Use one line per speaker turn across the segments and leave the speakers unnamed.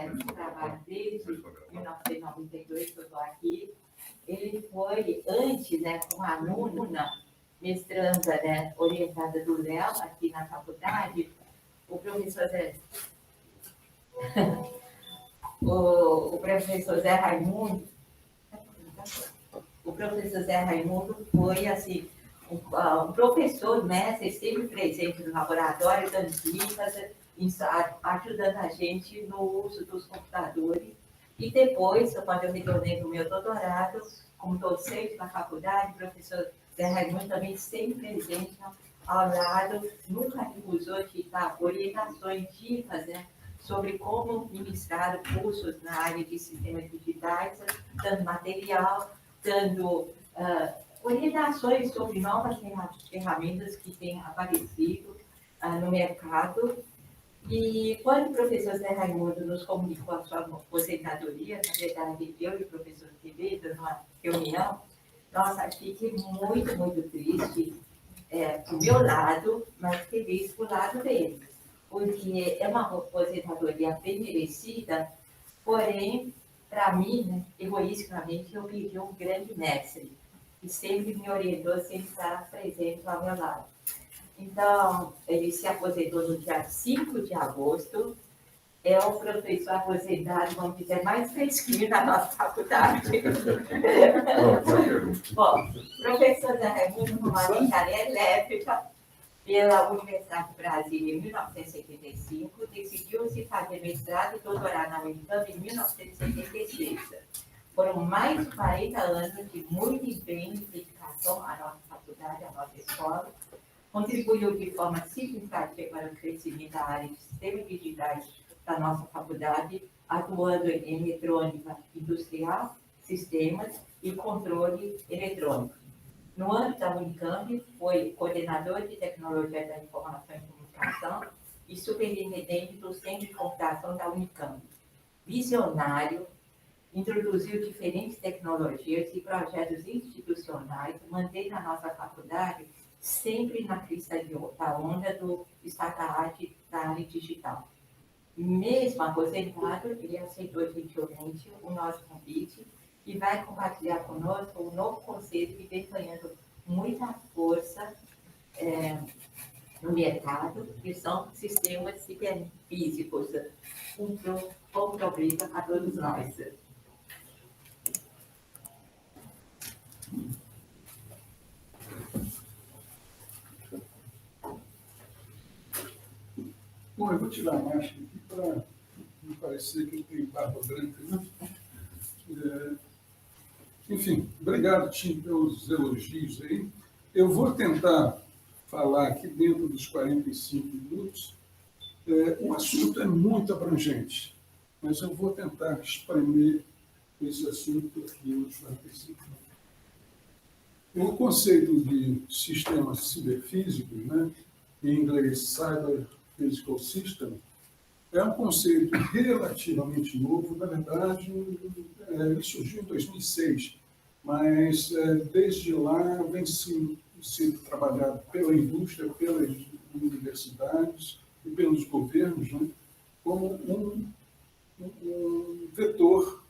esse trabalho desde 1992 que eu estou aqui. Ele foi antes, né, com a aluna mestranda, né, orientada do Léo, aqui na faculdade, o professor Zé, o professor Zé Raimundo, foi, assim, um professor, mestre, sempre presente no laboratório, dando dicas, ajudando a gente no uso dos computadores. E depois, quando eu retornei para o meu doutorado, como docente na faculdade, o professor Zé Raimundo também sempre presente ao lado, nunca recusou de dar orientações, dicas, né, sobre como ministrar cursos na área de sistemas digitais, dando material, dando orientações sobre novas ferramentas que têm aparecido no mercado. E quando o professor Zé Raimundo nos comunicou a sua aposentadoria, na verdade, eu e o professor Quevedo, numa reunião, nossa, fiquei muito, muito triste do meu lado, mas feliz do lado dele, porque é uma aposentadoria bem merecida, porém, para mim, né, egoisticamente, eu pedi um grande mestre, que sempre me orientou, sempre estar presente ao meu lado. Então, ele se aposentou no dia 5 de agosto, é o professor aposentado, vamos dizer, mais fresquinho da nossa faculdade. Bom, professor Zé Raimundo formado em engenharia elétrica pela Universidade de Brasília em 1975, decidiu-se fazer mestrado e doutorado na Unicamp em 1976. Foram mais de 40 anos de muito empenho e dedicação à nossa faculdade, à nossa escola. Contribuiu de forma significativa para o crescimento da área de sistemas digitais da nossa faculdade, atuando em eletrônica industrial, sistemas e controle eletrônico. No âmbito da Unicamp, foi coordenador de tecnologia da informação e comunicação e superintendente do Centro de Computação da Unicamp. Visionário, introduziu diferentes tecnologias e projetos institucionais, mantendo a nossa faculdade sempre na crista da onda do startup da área digital. Mesmo aposentado, ele aceitou gentilmente o nosso convite e vai compartilhar conosco um novo conceito que vem ganhando muita força no mercado, que são sistemas ciberfísicos, um problema a todos nós.
Bom, eu vou tirar a máscara aqui para não parecer que eu tenho barba branca, né? Enfim, obrigado, Tim, pelos elogios aí. Eu vou tentar falar aqui dentro dos 45 minutos. O assunto é muito abrangente, mas eu vou tentar espremer esse assunto aqui nos 45 minutos. O conceito de sistemas ciberfísicos, né, em inglês Cyber Physical System, é um conceito relativamente novo. Na verdade, ele surgiu em 2006, mas desde lá vem sendo trabalhado pela indústria, pelas universidades e pelos governos, né, como um vetor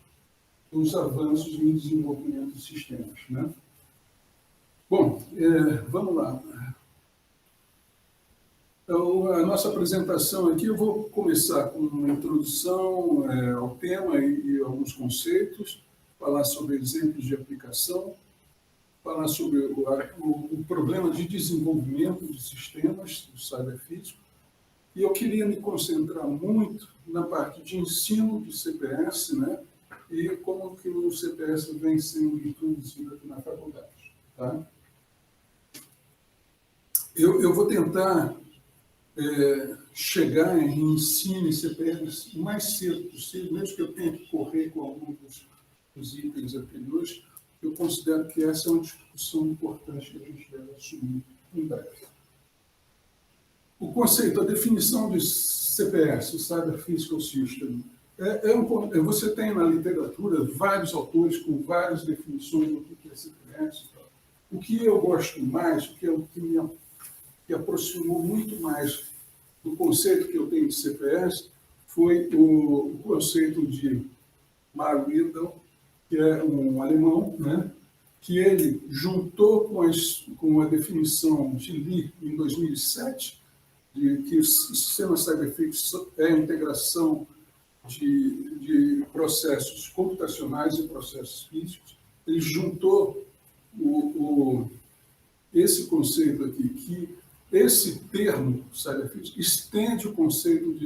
dos avanços no desenvolvimento de sistemas, né? Bom, vamos lá. Então, a nossa apresentação aqui, eu vou começar com uma introdução ao tema e alguns conceitos, falar sobre exemplos de aplicação, falar sobre o problema de desenvolvimento de sistemas do cyberfísico, e eu queria me concentrar muito na parte de ensino de CPS, né, e como que o CPS vem sendo introduzido aqui na faculdade. Tá? Eu vou tentar chegar em ensino e CPS o mais cedo possível, mesmo que eu tenha que correr com alguns dos itens anteriores. Eu considero que essa é uma discussão importante que a gente deve assumir em breve. O conceito, a definição de CPS, o Cyber Physical System, você tem na literatura vários autores com várias definições do que é CPS. O que eu gosto mais, o que me aproximou muito mais do conceito que eu tenho de CPS, foi o conceito de Mark Liddell, que é um alemão, né, que ele juntou com a definição de Lee em 2007, de que o sistema cyberfísico é a integração de processos computacionais e processos físicos. Ele juntou esse conceito aqui, que esse termo cyberfísico estende o conceito de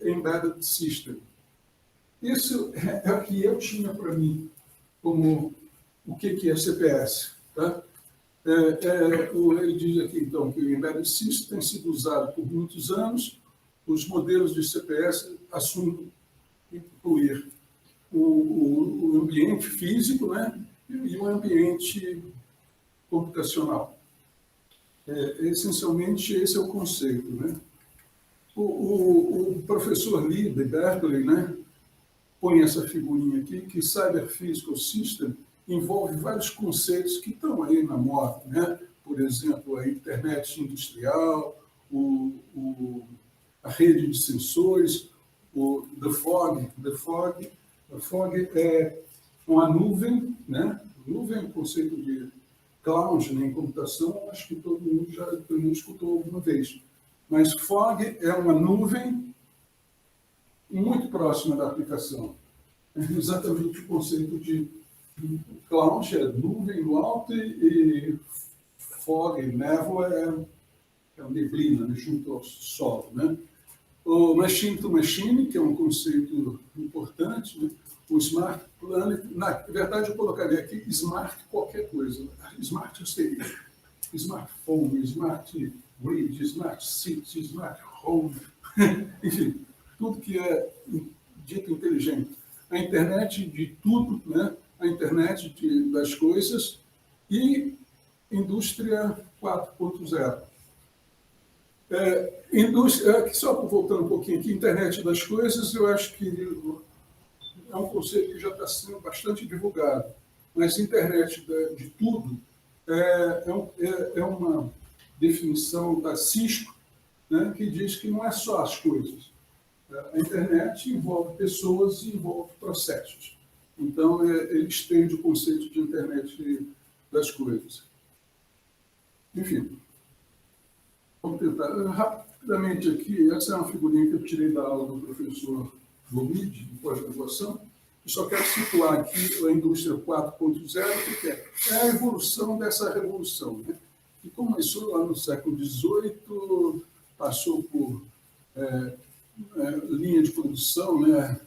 embedded system. Isso é o que eu tinha para mim como o que é CPS. Tá? Ele diz aqui, então, que o embedded system tem sido usado por muitos anos. Os modelos de CPS assumem incluir o ambiente físico, né, e o ambiente computacional. Essencialmente, esse é o conceito. Né? O professor Lee, de Berkeley, né, põe essa figurinha aqui, que Cyber Physical System envolve vários conceitos que estão aí na moda. Né? Por exemplo, a internet industrial, a rede de sensores, o The Fog. The Fog é uma nuvem, né? Nuvem é um conceito de cloud, né, em computação, acho que todo mundo já pelo menos escutou alguma vez. Mas fog é uma nuvem muito próxima da aplicação. É exatamente o conceito de cloud, é nuvem no alto, e fog, névoa, é neblina, né, junto ao solo. Né? O machine to machine, que é um conceito importante, né? O smart planet, na verdade eu colocaria aqui smart qualquer coisa. Smart seria smartphone, smart grid, smart city, smart home, enfim, tudo que é dito inteligente. A internet de tudo, né? A internet das coisas e indústria 4.0. Só voltando um pouquinho aqui, internet das coisas, eu acho que é um conceito que já está sendo bastante divulgado, mas internet de tudo é uma definição da Cisco, né, que diz que não é só as coisas. A internet envolve pessoas e envolve processos. Então, ele estende o conceito de internet das coisas. Enfim, vamos tentar. Rapidamente aqui, essa é uma figurinha que eu tirei da aula do professor Gomide, de pós-graduação. Eu só quero situar aqui a indústria 4.0, que é a evolução dessa revolução, né? Que começou lá no século XVIII, passou por linha de produção, né?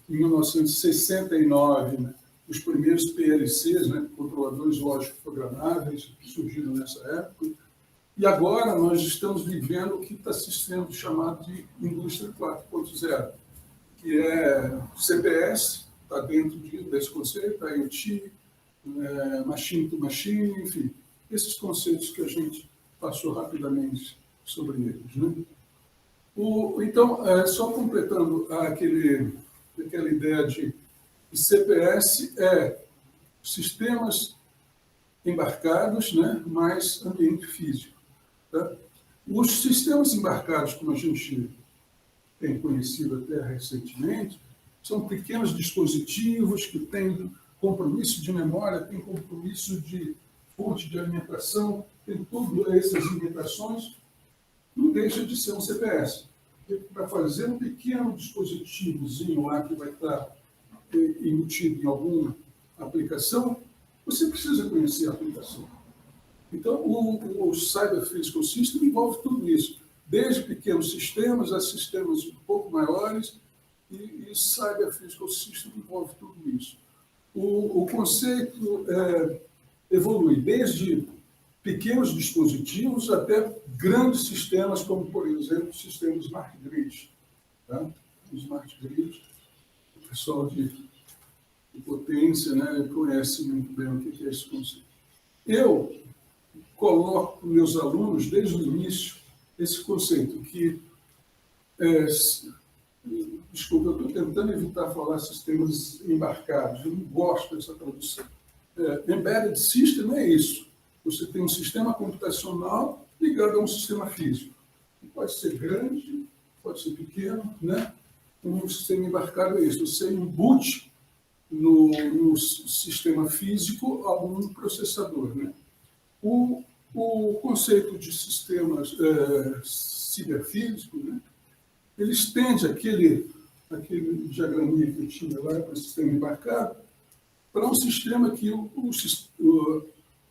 Em 1969, né? Os primeiros PLCs, né? Controladores lógicos programáveis, que surgiram nessa época. E agora nós estamos vivendo o que está sendo chamado de indústria 4.0, que é CPS, está dentro desse conceito, IoT, machine to machine, enfim, esses conceitos que a gente passou rapidamente sobre eles. Né? Então, só completando aquela ideia de CPS sistemas embarcados, né, mais ambiente físico. Tá? Os sistemas embarcados, como a gente tem conhecido até recentemente, são pequenos dispositivos que têm compromisso de memória, têm compromisso de fonte de alimentação, tem todas essas limitações, não deixa de ser um CPS. Para fazer um pequeno dispositivozinho lá que vai estar embutido em alguma aplicação, você precisa conhecer a aplicação. Então, o Cyber Physical System envolve tudo isso, desde pequenos sistemas a sistemas um pouco maiores, e Cyber Physical System envolve tudo isso. O conceito evolui desde pequenos dispositivos até grandes sistemas, como, por exemplo, o sistema Smart Grid. Tá? O Smart Grid, o pessoal de potência, né, conhece muito bem o que é esse conceito. Eu coloco para meus alunos, desde o início, esse conceito que... desculpa, eu estou tentando evitar falar sistemas embarcados, eu não gosto dessa tradução. Embedded System é isso. Você tem um sistema computacional ligado a um sistema físico. Pode ser grande, pequeno, né? Um sistema embarcado é isso, você embute no sistema físico algum processador, né? O conceito de sistemas ciberfísicos, né? Ele estende aquele diagraminha que eu tinha lá para o sistema embarcado para um sistema que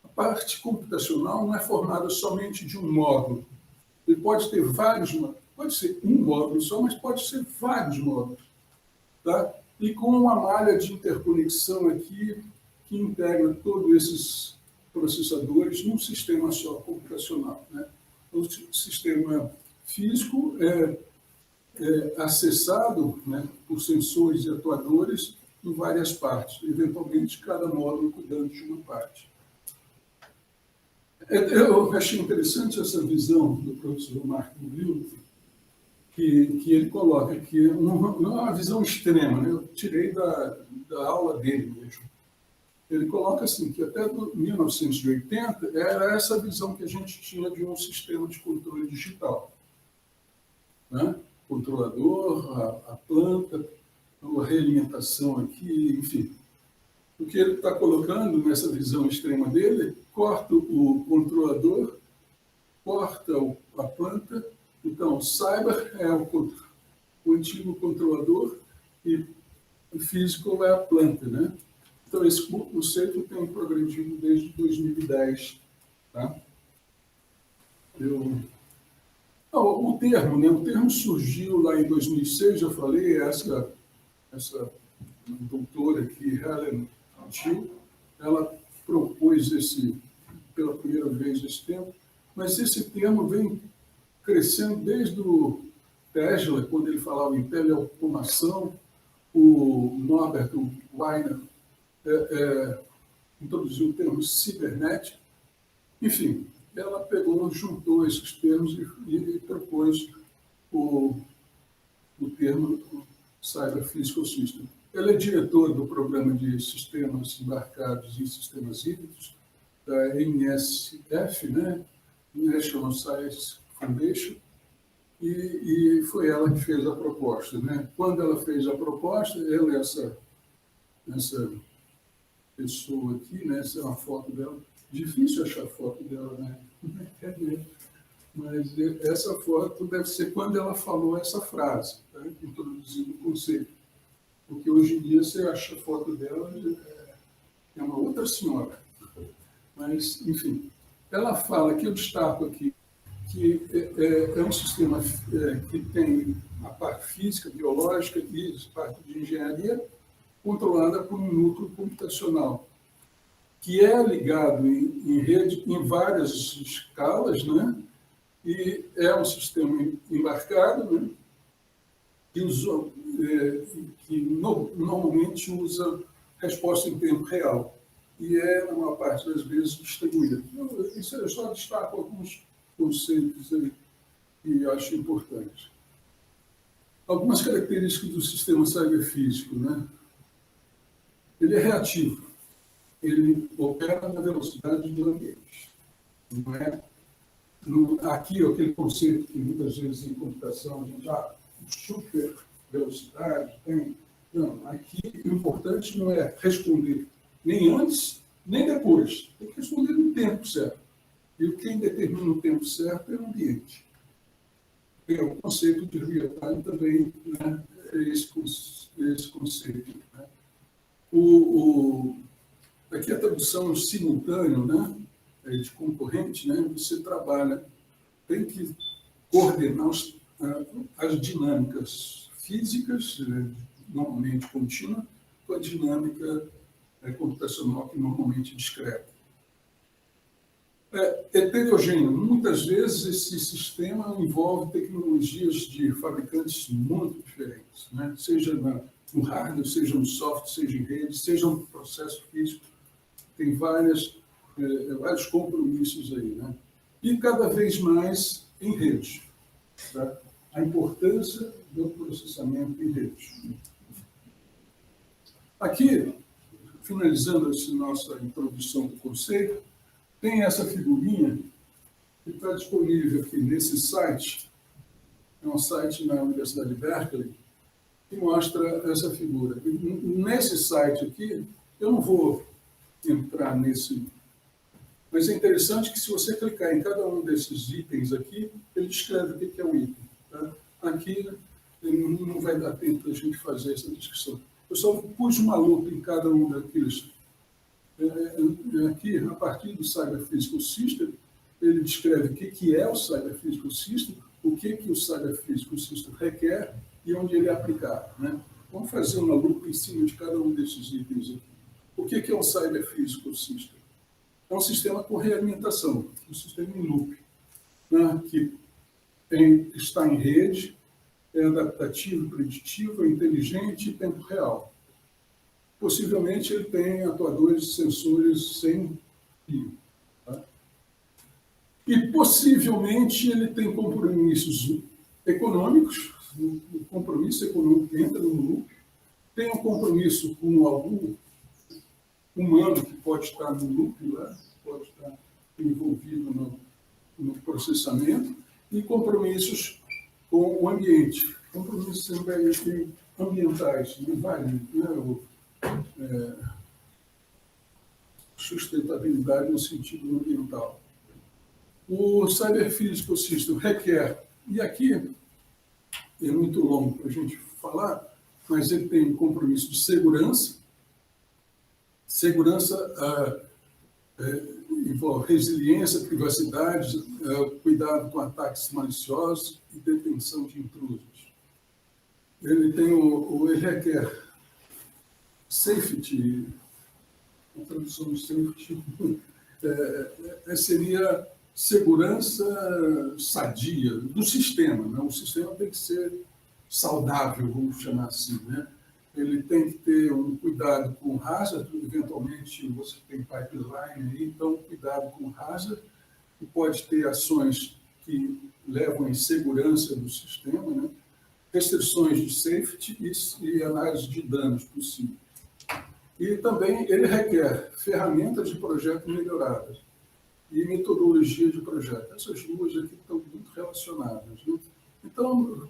a parte computacional não é formada somente de um módulo. Ele pode ter vários módulos, pode ser um módulo só, mas pode ser vários módulos. Tá? E com uma malha de interconexão aqui que integra todos esses processadores num sistema só computacional. Né? O sistema físico é acessado, né, por sensores e atuadores em várias partes, eventualmente cada módulo cuidando de uma parte. Eu achei interessante essa visão do professor Marco Murilo, que ele coloca que não é uma visão extrema, né? Eu tirei da aula dele mesmo. Ele coloca assim, que até 1980 era essa visão que a gente tinha de um sistema de controle digital. Né? Controlador, a planta, a realimentação aqui, enfim. O que ele está colocando nessa visão extrema dele, corta o controlador, corta a planta. Então, o cyber é o antigo controlador e o físico é a planta, né? Então, esse conceito tem progredido desde 2010. Tá? O termo, né? O termo surgiu lá em 2006, já falei, essa doutora aqui, Helen Thiel, ela propôs pela primeira vez esse termo, mas esse termo vem crescendo desde o Tesla, quando ele falava em teleautomação, o Norbert Wiener introduziu o termo cibernética. Enfim, ela juntou esses termos e propôs o termo Cyber Physical System. Ela é diretora do programa de sistemas embarcados e sistemas híbridos da NSF, né? National Science Foundation, e foi ela que fez a proposta. Né? Quando ela fez a proposta, ela é essa pessoa aqui, né? Essa é uma foto dela. Difícil achar a foto dela, né? Mas essa foto deve ser quando ela falou essa frase, tá? Introduzindo o conceito. Porque hoje em dia você acha a foto dela, é uma outra senhora. Mas, enfim, ela fala que eu destaco aqui que é um sistema que tem a parte física, biológica e a parte de engenharia controlada por um núcleo computacional, que é ligado em rede em várias escalas, né? E é um sistema embarcado, né? Que normalmente usa resposta em tempo real e na maior parte das vezes, distribuída. Isso eu só destaco alguns conceitos aí que eu acho importantes. Algumas características do sistema cyberfísico, né? Ele é reativo. Ele opera na velocidade do ambiente. Não é? Aqui, aquele conceito que muitas vezes em computação a gente super velocidade, tem. Não, aqui o importante não é responder nem antes, nem depois. Tem que responder no tempo certo. E quem determina o tempo certo é o ambiente. O conceito de real-time também, né, é esse conceito. Né? Aqui a tradução simultânea, né, de concorrente, né, você trabalha, tem que coordenar as dinâmicas físicas, normalmente contínua, com a dinâmica computacional, que normalmente é discreta. Heterogêneo. Muitas vezes esse sistema envolve tecnologias de fabricantes muito diferentes, né? Seja no hardware, seja no software, seja em rede, seja no processo físico. Tem vários compromissos aí, né? E cada vez mais em rede. Tá? A importância do processamento em rede. Aqui, finalizando essa nossa introdução do conceito, tem essa figurinha que está disponível aqui nesse site, é um site na Universidade de Berkeley, que mostra essa figura. Nesse site aqui, eu não vou entrar nesse, mas é interessante que se você clicar em cada um desses itens aqui, ele descreve o que é o item. Tá? Aqui não vai dar tempo da gente fazer essa descrição. Eu só pus uma lupa em cada um daqueles. Aqui, a partir do Cyber Physical System, ele descreve o que é o Cyber Physical System, o que o Cyber Physical System requer e onde ele é aplicado. Né? Vamos fazer uma lupa em cima de cada um desses itens aqui. O que é um Cyber Physical System? É um sistema com realimentação, um sistema em loop, né? Que está em rede, é adaptativo, preditivo, é inteligente e tempo real. Possivelmente ele tem atuadores e sensores sem fio. Tá? E possivelmente ele tem compromissos econômicos, o compromisso econômico entra no loop, tem um compromisso com algum humano que pode estar no loop lá, pode estar envolvido no processamento, e compromissos com o ambiente, compromissos ambientais, sustentabilidade no sentido ambiental. O Cyber Physical System requer, e aqui é muito longo para a gente falar, mas ele tem um compromisso de segurança. Segurança envolve resiliência, privacidade, cuidado com ataques maliciosos e detenção de intrusos. Ele tem ele requer safety, a tradução de safety seria segurança sadia do sistema. Né? O sistema tem que ser saudável, vamos chamar assim, né? Ele tem que ter um cuidado com o hazard, eventualmente você tem pipeline aí, então cuidado com o hazard, e pode ter ações que levam à insegurança do sistema, né? Restrições de safety e análise de danos possíveis. E também ele requer ferramentas de projeto melhoradas e metodologia de projeto. Essas duas aqui estão muito relacionadas. Né? Então,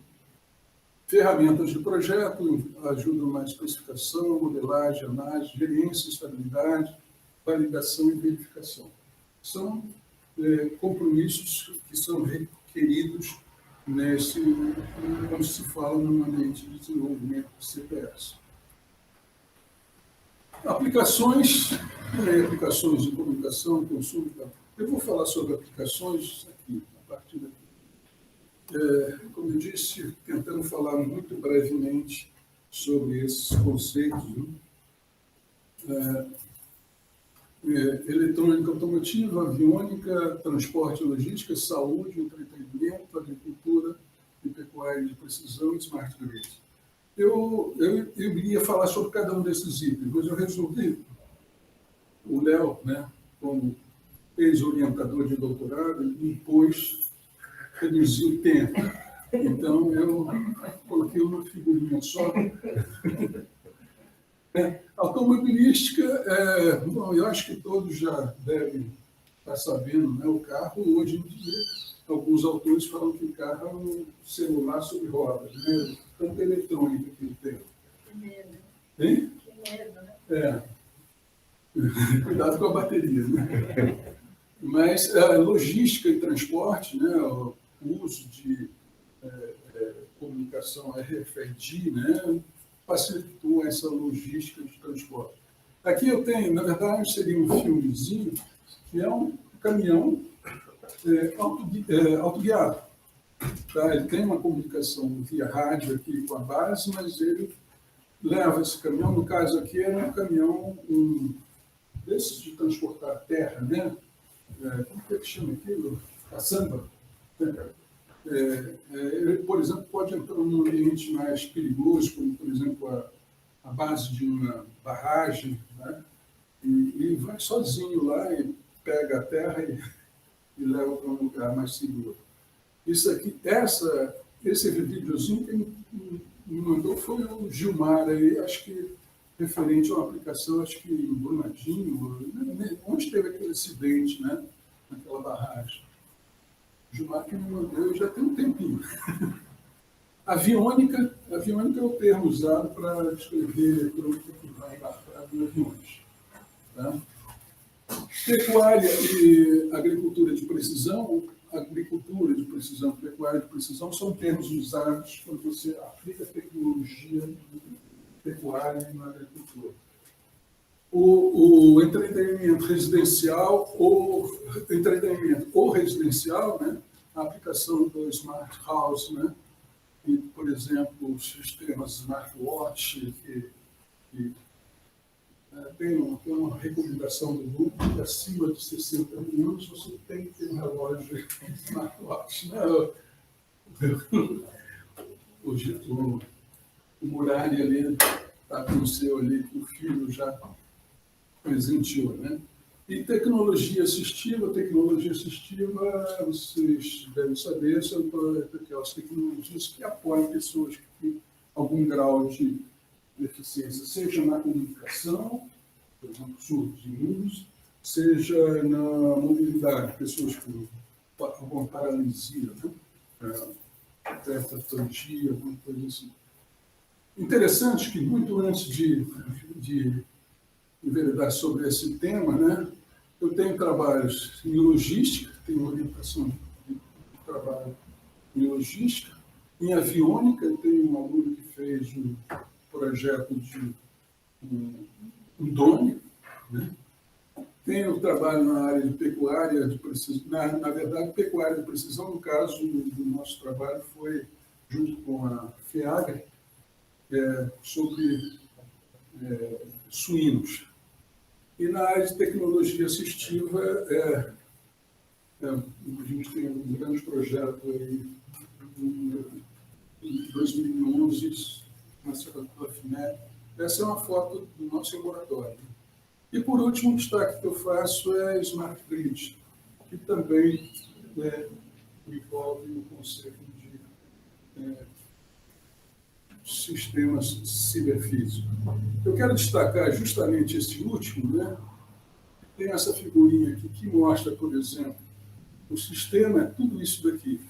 ferramentas de projeto ajudam na especificação, modelagem, análise, gerência, estabilidade, validação e verificação. São compromissos que são requeridos quando se fala no ambiente de desenvolvimento de CPS. Aplicações de comunicação, consumo. Eu vou falar sobre aplicações aqui, a partir daqui. Como eu disse, tentando falar muito brevemente sobre esses conceitos. Né? Eletrônica automotiva, aviônica, transporte e logística, saúde, entretenimento, agricultura e pecuária de precisão e smart grid. Eu iria falar sobre cada um desses itens, mas eu resolvi, o Léo, né, como ex-orientador de doutorado, me impôs reduzir o tempo. Então, eu coloquei uma figurinha só. Automobilística, bom, eu acho que todos já devem estar sabendo, né, o carro, hoje em dia, alguns autores falam que o carro é um celular sobre rodas, né? Tanta eletrônica que ele tem.
Que medo.
Hein?
Que medo, né?
Cuidado com a bateria, né? Mas logística e transporte, né, o uso de comunicação RFID, né, facilitou essa logística de transporte. Aqui eu tenho, na verdade, seria um filmezinho, que é um caminhão autoguiado. Tá? Ele tem uma comunicação via rádio aqui com a base, mas ele leva esse caminhão, no caso aqui era um caminhão desses de transportar terra, né? Como é que chama aquilo? Caçamba. Ele, por exemplo, pode entrar num ambiente mais perigoso, como, por exemplo, a base de uma barragem, né? E vai sozinho lá e pega a terra e leva para um lugar mais seguro. Isso aqui, esse videozinho que me mandou foi o Gilmar, aí, acho que referente a uma aplicação, acho que em Brumadinho, onde teve aquele acidente, né, naquela barragem. O Gilmar que me mandou já tem um tempinho. Aviônica é o termo usado para descrever eletrônica que vai embarcada em aviões. Tá? Pecuária e agricultura de precisão, pecuária de precisão são termos usados quando você aplica tecnologia pecuária na agricultura. O entretenimento residencial ou residencial, né? A aplicação do Smart House, né? E, por exemplo, os sistemas smartwatch que tem uma recomendação do grupo que acima de 60 anos você tem que ter um relógio smartwatch. Né? O Murari ali está com o seu ali, que o filho já presenteou. Né? E tecnologia assistiva, vocês devem saber, são aquelas tecnologias que apoiam pessoas que têm algum grau de deficiência, seja na comunicação, por exemplo, surdos e mudos, seja na mobilidade, pessoas com alguma paralisia, né? Tetraplegia, alguma coisa assim. Interessante que, muito antes de enveredar sobre esse tema, né, eu tenho trabalhos em logística, tenho orientação de trabalho em logística, em aviônica, eu tenho um aluno que fez um projeto de um drone, né? Tenho trabalho na área de pecuária de precisão, na verdade, pecuária de precisão, no caso do nosso trabalho foi junto com a FEAGRE, sobre suínos. E na área de tecnologia assistiva, a gente tem um grande projeto aí, em 2011, na cidade do FINEP. Essa é uma foto do nosso laboratório. E, por último, o destaque que eu faço é Smart Grid, que também envolve o conceito de sistemas ciberfísicos. Eu quero destacar justamente esse último, né? Tem essa figurinha aqui que mostra, por exemplo, o sistema é tudo isso daqui.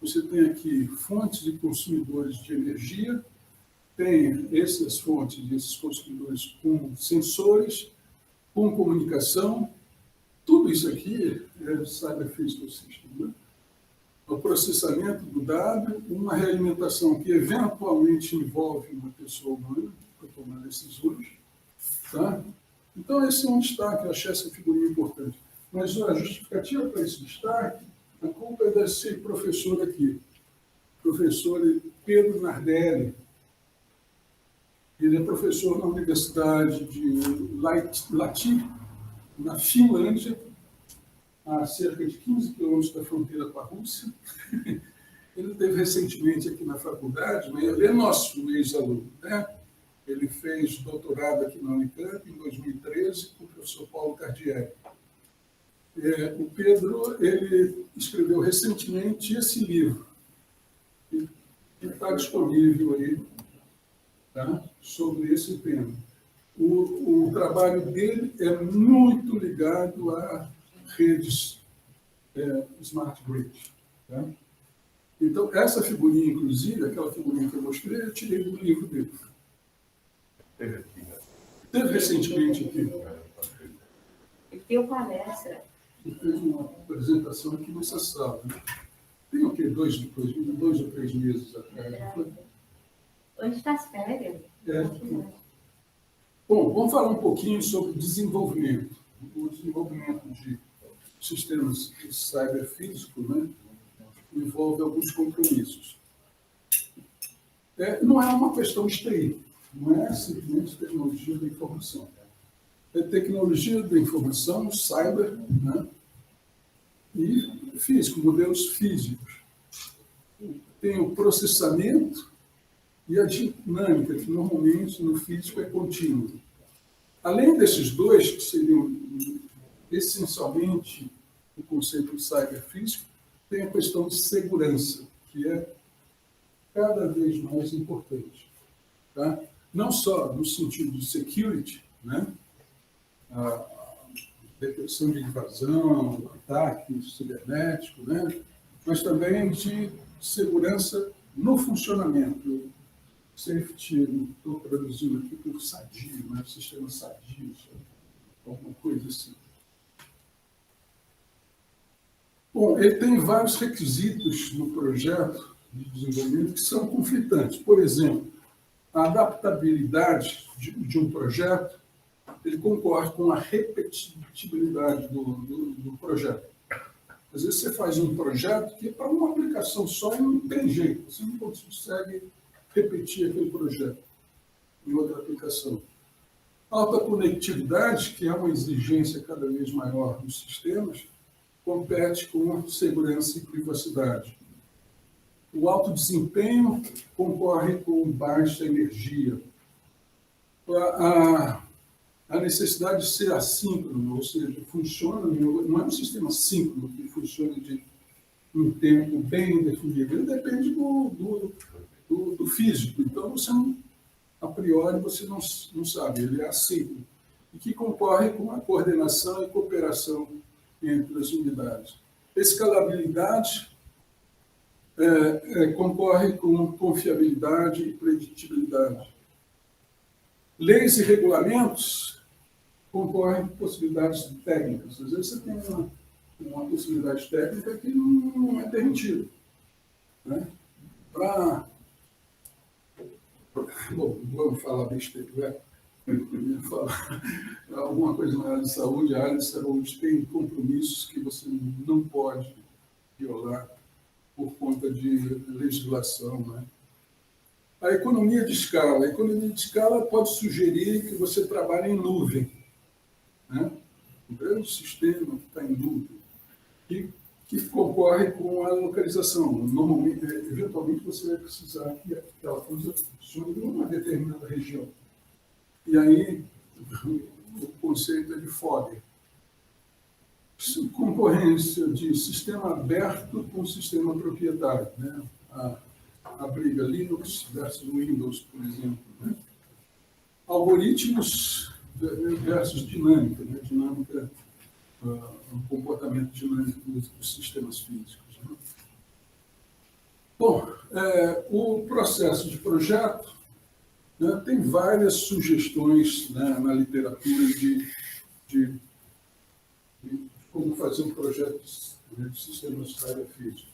Você tem aqui fontes e consumidores de energia, tem essas fontes e esses consumidores com sensores, com comunicação, tudo isso aqui é Cyber Physical System, né? O processamento do dado, uma realimentação que eventualmente envolve uma pessoa humana para tomar decisões. Tá? Então, esse é um destaque, eu achei essa figurinha importante. Mas a justificativa para esse destaque, a culpa é desse professor aqui, professor Pedro Nardelli. Ele é professor na Universidade de Lahti, na Finlândia, a cerca de 15 quilômetros da fronteira com a Rússia. Ele esteve recentemente aqui na faculdade, mas ele é nosso ex-aluno, né? Ele fez doutorado aqui na Unicamp em 2013 com o professor Paulo Cardieri. O Pedro, ele escreveu recentemente esse livro, que está disponível aí, tá? Sobre esse tema. O trabalho dele é muito ligado a redes Smart Grid. Tá? Então, essa figurinha, inclusive, aquela figurinha que eu mostrei, eu tirei do livro dele. Teve recentemente aqui.
Ele deu palestra.
Ele fez uma apresentação aqui nessa sala. Né? Tem o quê? 2 ou 3 meses atrás.
Onde está as férias?
Bom, vamos falar um pouquinho sobre desenvolvimento. O desenvolvimento de sistemas cyberfísicos, né, envolve alguns compromissos. Não é uma questão de TI, não é simplesmente tecnologia da informação. É tecnologia da informação, cyber, né, e físico, modelos físicos. Tem o processamento e a dinâmica, que normalmente no físico é contínua. Além desses dois, que seriam essencialmente o conceito de cyberfísico, tem a questão de segurança, que é cada vez mais importante. Tá? Não só no sentido de security, né? A detecção de invasão, ataque cibernético, né? Mas também de segurança no funcionamento, safety, estou traduzindo aqui por sadio, né? Sistema sadio, alguma coisa assim. Bom, ele tem vários requisitos no projeto de desenvolvimento que são conflitantes. Por exemplo, a adaptabilidade de um projeto, ele concorre com a repetibilidade do projeto. Às vezes você faz um projeto que para uma aplicação só não tem jeito, você não consegue repetir aquele projeto em outra aplicação. Alta conectividade, que é uma exigência cada vez maior dos sistemas, compete com segurança e privacidade. O alto desempenho concorre com baixa energia. A necessidade de ser assíncrono, ou seja, funciona, não é um sistema síncrono que funciona de um tempo bem definido, ele depende do físico. Então, você não, a priori, você não sabe, ele é assíncrono. E que concorre com a coordenação e cooperação entre as unidades. Escalabilidade concorre com confiabilidade e preditibilidade. Leis e regulamentos concorrem com possibilidades técnicas. Às vezes você tem uma possibilidade técnica que não é permitida. Né? Bom, vamos falar besteira, né? Eu ia falar alguma coisa na área de saúde. A área de saúde tem compromissos que você não pode violar por conta de legislação. Né? A economia de escala. A economia de escala pode sugerir que você trabalhe em nuvem. Né? Um grande sistema que está em nuvem, que concorre com a localização. Normalmente, eventualmente, você vai precisar que aquela coisa funcione em uma determinada região. E aí, o conceito é de Fogger. Concorrência de sistema aberto com sistema proprietário. Né? A briga Linux versus Windows, por exemplo. Né? Algoritmos versus dinâmica. Né? Dinâmica, um comportamento dinâmico dos sistemas físicos. Né? Bom, o processo de projeto, né, tem várias sugestões, né, na literatura de como fazer um projeto de sistemas de área física.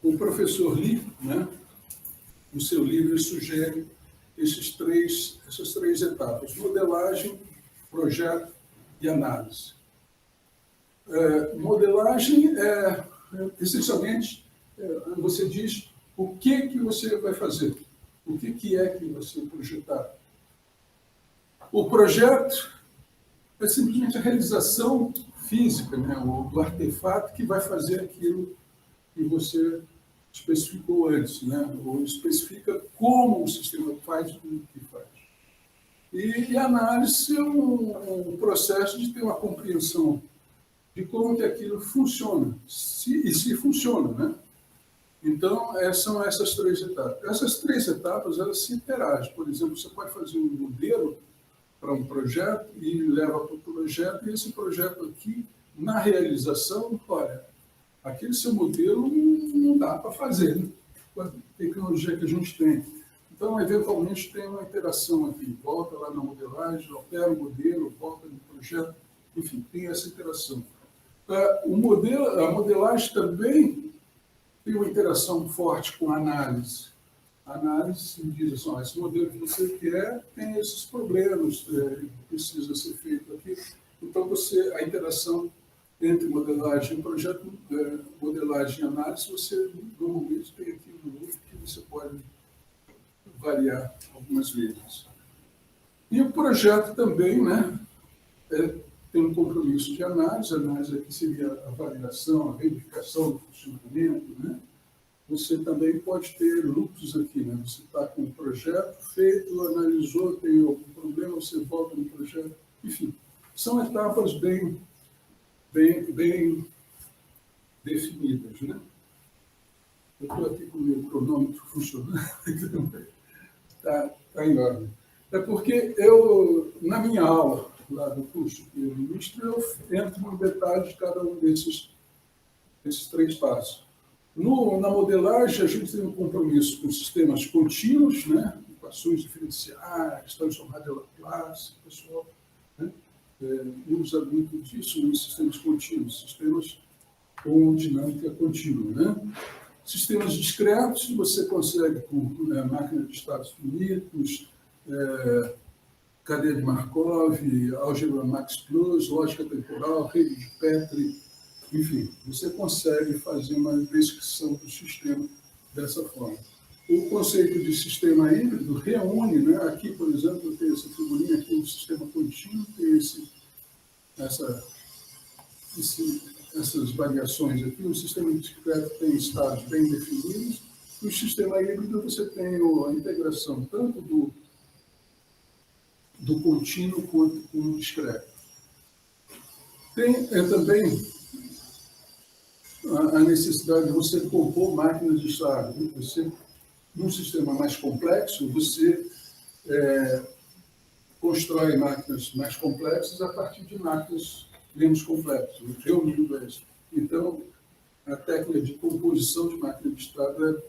O professor Lee, né, no seu livro, ele sugere essas três etapas: modelagem, projeto e análise. Modelagem essencialmente, você diz o que você vai fazer, o que é que você projetar. O projeto é simplesmente a realização física, né, do artefato que vai fazer aquilo que você especificou antes, né, ou especifica como o sistema faz o que faz. E a análise é um processo de ter uma compreensão de como que aquilo funciona, se funciona, né? Então, são essas três etapas. Essas três etapas, elas se interagem. Por exemplo, você pode fazer um modelo para um projeto e leva para o projeto, e esse projeto aqui, na realização, olha, aquele seu modelo não dá para fazer, né? Com a tecnologia que a gente tem. Então, eventualmente, tem uma interação aqui. Volta lá na modelagem, altera o modelo, volta no projeto, enfim, tem essa interação. A modelagem também tem uma interação forte com a análise. A análise diz assim, esse modelo que você quer tem esses problemas, precisa ser feito aqui. Então, a interação entre modelagem e projeto, modelagem e análise, você normalmente tem aqui um grupo que você pode variar algumas vezes. E o projeto também, né, tem um compromisso de análise. A análise aqui seria a avaliação, a verificação do funcionamento, né? Você também pode ter lucros aqui, né? Você está com um projeto feito, analisou, tem algum problema, você volta no projeto. Enfim, são etapas bem definidas, né? Eu estou aqui com o meu cronômetro funcionando, está em ordem. É porque na minha aula, lá do curso que eu ministro, eu entro no detalhe de cada um desses três passos. Na modelagem, a gente tem um compromisso com sistemas contínuos, né? Equações diferenciais, transformada de Laplace, o pessoal, né? Usa muito disso nos sistemas contínuos, sistemas com dinâmica contínua, né? Sistemas discretos, você consegue com máquina de estados finitos, cadeia de Markov, álgebra Max Plus, lógica temporal, rede de Petri, enfim, você consegue fazer uma descrição do sistema dessa forma. O conceito de sistema híbrido reúne, né? Aqui, por exemplo, tem essa figurinha aqui, um sistema contínuo, tem essas variações aqui. O sistema discreto tem estados bem definidos, e o sistema híbrido você tem a integração tanto do contínuo quanto do discreto. Tem também a necessidade de você compor máquinas de estado. Num sistema mais complexo, você constrói máquinas mais complexas a partir de máquinas menos complexas, reunindo elas. Então, a técnica de composição de máquina de estado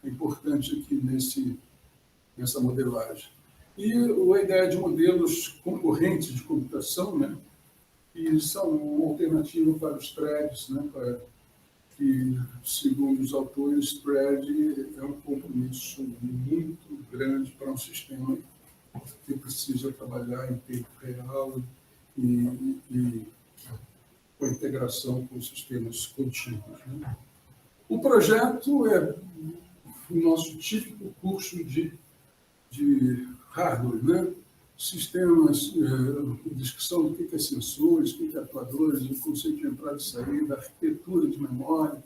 é importante aqui nessa modelagem. E a ideia de modelos concorrentes de computação, né, que são uma alternativa para os threads, né, que, segundo os autores, thread é um compromisso muito grande para um sistema que precisa trabalhar em tempo real e com a integração com sistemas contínuos, né. O projeto é o nosso típico curso de hardware, né? Sistemas, descrição do que é sensores, o que é atuadores, o conceito de entrada e saída, arquitetura de memória,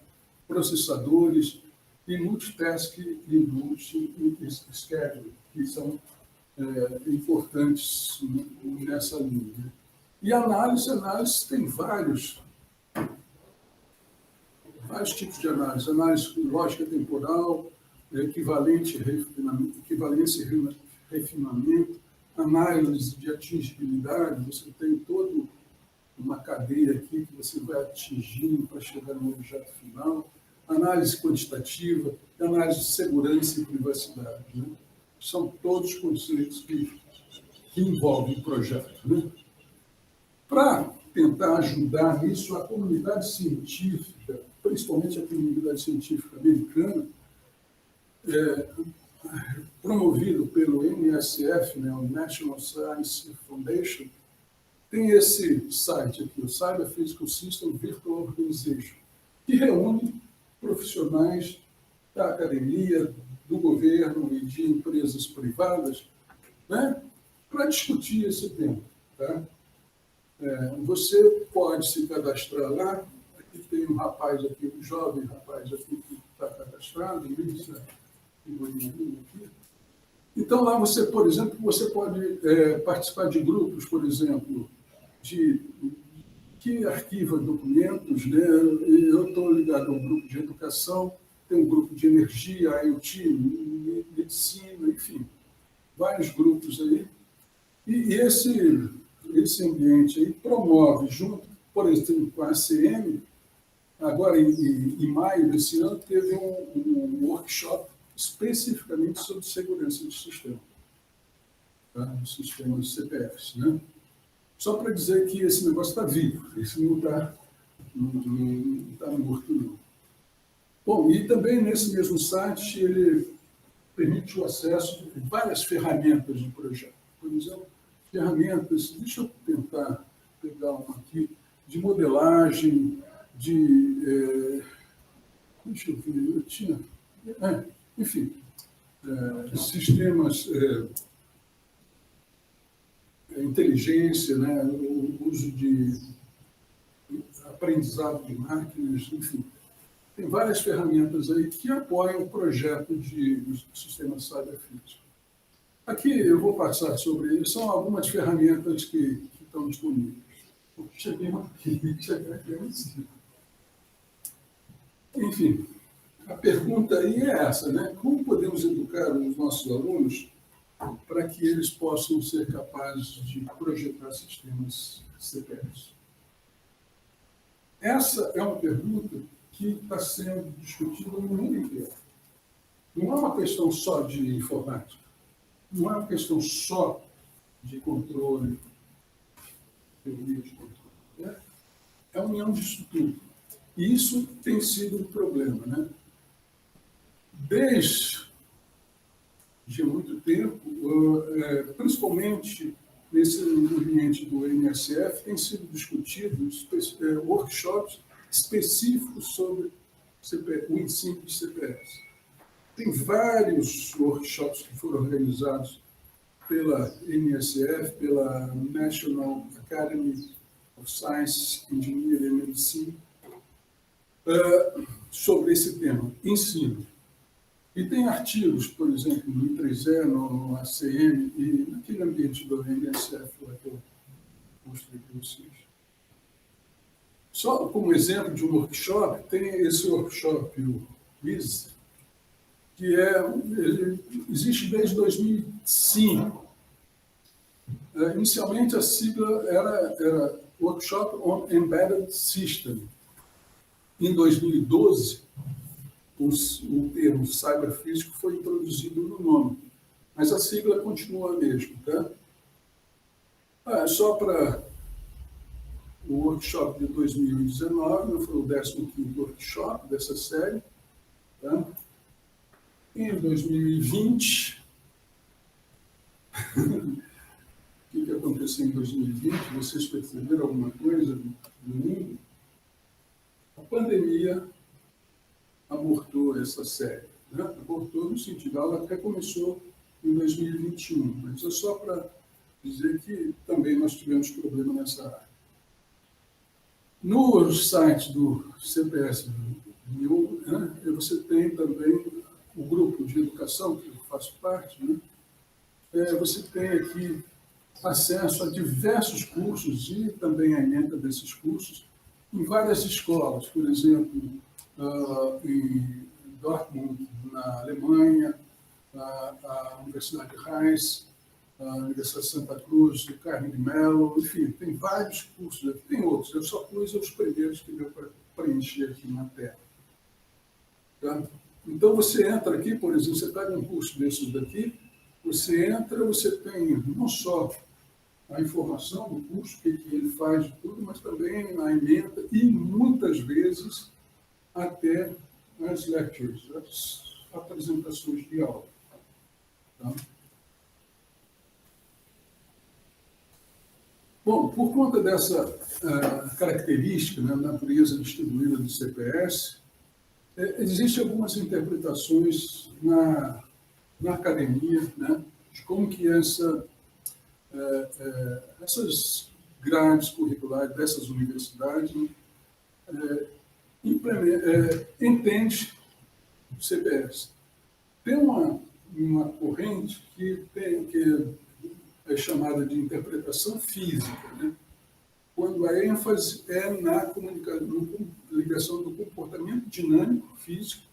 processadores e multitask e multi-schedule, que são importantes nessa linha, né? E análise tem vários tipos de análise. Análise lógica temporal, equivalência e refinamento, análise de atingibilidade, você tem toda uma cadeia aqui que você vai atingindo para chegar no objeto final, análise quantitativa, análise de segurança e privacidade, né? São todos conceitos que envolvem o projeto, né? Para tentar ajudar nisso, a comunidade científica, principalmente a comunidade científica americana, promovido pelo NSF, né, o National Science Foundation, tem esse site aqui, o Cyber Physical System Virtual Organization, que reúne profissionais da academia, do governo e de empresas privadas, né, para discutir esse tema. Tá? Você pode se cadastrar lá. Aqui tem um rapaz aqui, um jovem rapaz aqui que está cadastrado, aqui. Então, lá você, por exemplo, você pode participar de grupos, por exemplo, que arquiva documentos, né? Eu estou ligado a um grupo de educação, tem um grupo de energia, IoT, medicina, enfim, vários grupos aí. E esse ambiente aí promove, junto, por exemplo, com a ACM, agora em maio desse ano, teve um workshop especificamente sobre segurança de sistema, tá? Dos sistemas CPFs, né? Só para dizer que esse negócio está vivo, esse não está morto, não. Bom, e também nesse mesmo site ele permite o acesso de várias ferramentas do projeto. Por exemplo, ferramentas, deixa eu tentar pegar uma aqui, de modelagem, deixa eu ver, eu tinha... enfim, sistemas, inteligência, né, o uso de aprendizado de máquinas, enfim. Tem várias ferramentas aí que apoiam o projeto do sistema cyberfísico. Aqui eu vou passar sobre eles, são algumas ferramentas que estão disponíveis. Cheguei aqui, enfim. A pergunta aí é essa, né? Como podemos educar os nossos alunos para que eles possam ser capazes de projetar sistemas CPFs? Essa é uma pergunta que está sendo discutido no mundo inteiro. Não é uma questão só de informática, não é uma questão só de controle, teoria de controle. É a união disso tudo. E isso tem sido um problema, né? Desde muito tempo, principalmente nesse ambiente do NSF, tem sido discutidos workshops específicos sobre o ensino de CPS. Tem vários workshops que foram organizados pela NSF, pela National Academy of Science, Engineering and Medicine, sobre esse tema, ensino. E tem artigos, por exemplo, no I3E, no ACM e naquele ambiente do NSF lá que eu mostrei para vocês. Só como exemplo de um workshop, tem esse workshop, o WIS, que existe desde 2005. Inicialmente, a sigla era Workshop on Embedded System. Em 2012, o termo cyberfísico foi introduzido no nome, mas a sigla continua a mesma. Tá? Só para o workshop de 2019, foi o 15º workshop dessa série. Tá? Em 2020, o que aconteceu em 2020? Vocês perceberam alguma coisa no mundo? A pandemia abortou essa série. Né? Abortou no sentido, ela até começou em 2021, mas é só para dizer que também nós tivemos problema nessa área. No site do CPS, né, você tem também o grupo de educação, que eu faço parte, né? Você tem aqui acesso a diversos cursos e também a ementa desses cursos em várias escolas, por exemplo, em Dortmund, na Alemanha, a Universidade Reis, a Universidade Santa Cruz, o Carme de Mello, enfim, tem vários cursos, tem outros, eu só pus os primeiros que deu para preencher aqui na tela. Tá? Então, você entra aqui, por exemplo, você pega um curso desses daqui, você entra, você tem não só a informação do curso, o que ele faz de tudo, mas também a ementa e, muitas vezes, até as lectures, as apresentações de aula. Tá? Bom, por conta dessa característica, né, natureza distribuída do CPS, existem algumas interpretações na academia, né, de como que essas grades curriculares dessas universidades entende o CPS. Tem uma corrente que é chamada de interpretação física, né? Quando a ênfase é na ligação do comportamento dinâmico físico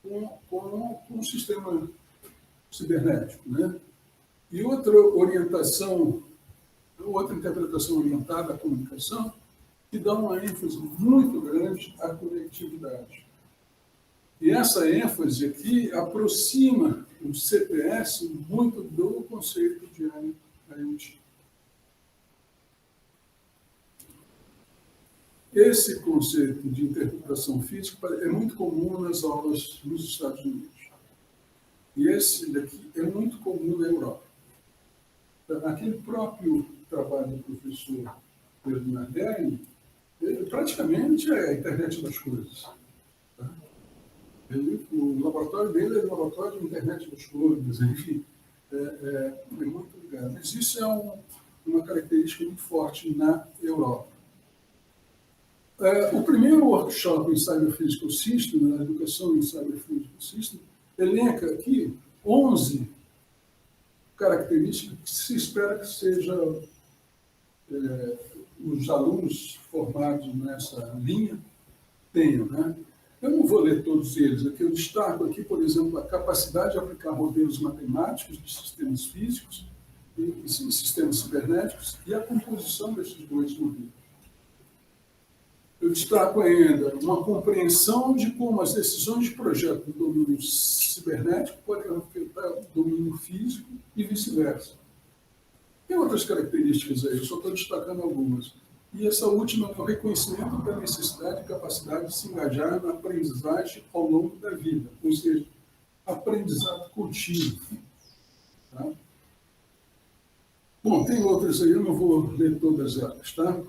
com o sistema cibernético, né? E outra interpretação orientada à comunicação, que dá uma ênfase muito grande à conectividade. E essa ênfase aqui aproxima o CPS muito do conceito de IoT. Esse conceito de interpretação física é muito comum nas aulas nos Estados Unidos. E esse daqui é muito comum na Europa. Aquele próprio trabalho do professor Pedro Nardelli, praticamente é a internet das coisas. Tá? O laboratório dele é o laboratório de internet das coisas, enfim, é muito ligado. Mas isso é uma característica muito forte na Europa. O primeiro workshop em Cyber Physical System, na educação em Cyber Physical System, elenca aqui 11 características que se espera que sejam os alunos formados nessa linha tenham. Né? Eu não vou ler todos eles, aqui eu destaco aqui, por exemplo, a capacidade de aplicar modelos matemáticos de sistemas físicos e sistemas cibernéticos e a composição desses dois modelos. Eu destaco ainda uma compreensão de como as decisões de projeto no domínio cibernético podem afetar o domínio físico e vice-versa. Tem outras características aí, eu só estou destacando algumas. E essa última é o reconhecimento da necessidade e capacidade de se engajar na aprendizagem ao longo da vida, ou seja, aprendizado contínuo. Tá? Bom, tem outras aí, eu não vou ler todas elas, tá?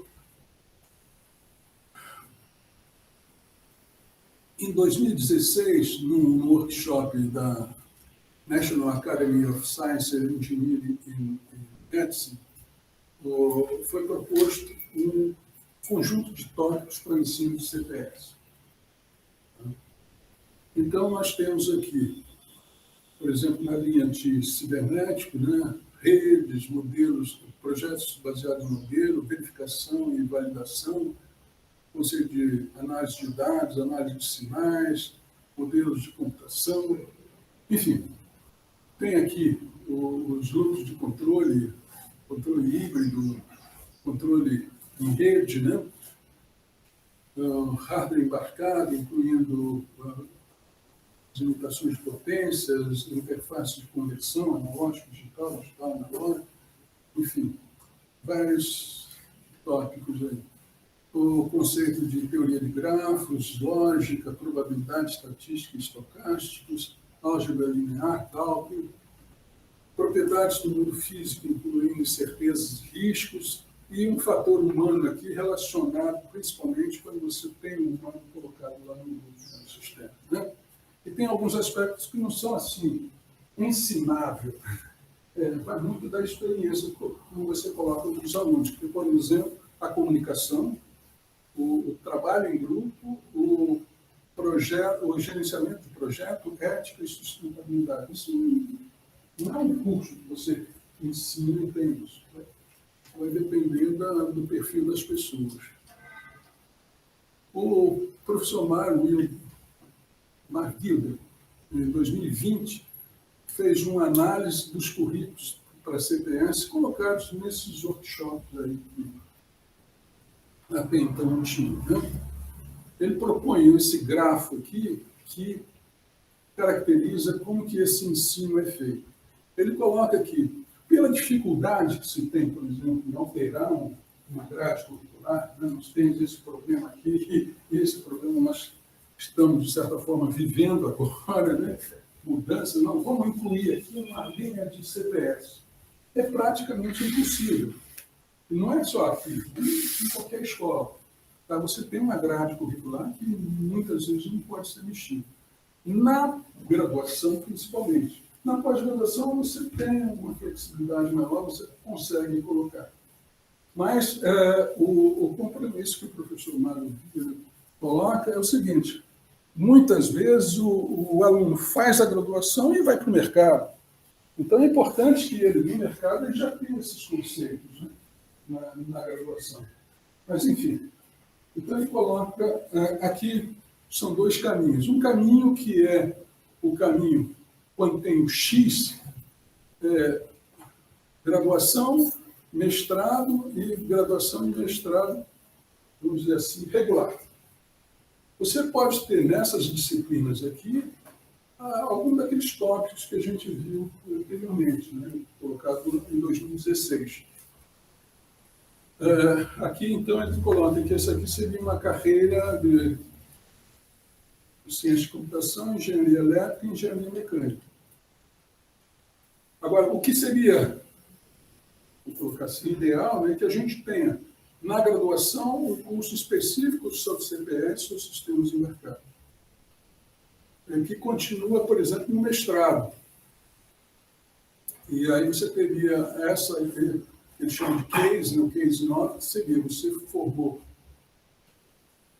Em 2016, num workshop da National Academy of Science and Engineering in Medicine, foi proposto um conjunto de tópicos para o ensino de CPS. Então, nós temos aqui, por exemplo, na linha de cibernético, né, redes, modelos, projetos baseados em modelo, verificação e validação, conceito de análise de dados, análise de sinais, modelos de computação, enfim. Tem aqui os grupos de controle híbrido, controle em rede, né? Hardware embarcado, incluindo as limitações de potências, interfaces de conversão, analógico, digital, analógico, enfim, vários tópicos aí. O conceito de teoria de grafos, lógica, probabilidade, estatística e estocásticos, álgebra linear, cálculo, propriedades do mundo físico, incluindo incertezas e riscos, e um fator humano aqui relacionado principalmente quando você tem um humano colocado lá no sistema. Né? E tem alguns aspectos que não são assim, ensinável. Vai muito da experiência como você coloca os alunos, que, por exemplo, a comunicação, o trabalho em grupo, o gerenciamento de projeto, ética e sustentabilidade. Isso não é um curso que você ensina e tem isso. Vai depender do perfil das pessoas. O professor Mark Gilbert, em 2020, fez uma análise dos currículos para a CPS colocados nesses workshops aí que até então não tinha. Né? Ele propõe esse grafo aqui que caracteriza como que esse ensino é feito. Ele coloca aqui, pela dificuldade que se tem, por exemplo, em alterar uma grade curricular, né? Nós temos esse problema aqui, e esse problema nós estamos, de certa forma, vivendo agora, né? Mudança, não, vamos incluir aqui uma linha de CPS. É praticamente impossível. E não é só aqui, em qualquer escola. Tá? Você tem uma grade curricular que muitas vezes não pode ser mexida. Na graduação, principalmente. Na pós-graduação, você tem uma flexibilidade maior, você consegue colocar. Mas o compromisso que o professor Mário coloca é o seguinte: muitas vezes o aluno faz a graduação e vai para o mercado. Então, é importante que ele, no mercado, ele já tenha esses conceitos, né, na graduação. Mas, enfim, então ele coloca aqui, são dois caminhos. Um caminho que é o caminho quando tem o X, graduação, mestrado e graduação e mestrado, vamos dizer assim, regular. Você pode ter nessas disciplinas aqui algum daqueles tópicos que a gente viu anteriormente, né, colocado em 2016. Aqui, então, ele coloca que essa aqui seria uma carreira de ciência de computação, engenharia elétrica e engenharia mecânica. Agora, o que seria, vou colocar assim, ideal, é que a gente tenha na graduação um curso específico sobre CPS ou sistemas de mercado, que continua, por exemplo, no mestrado. E aí você teria essa, ele chama de case, no case 9, que seria, você formou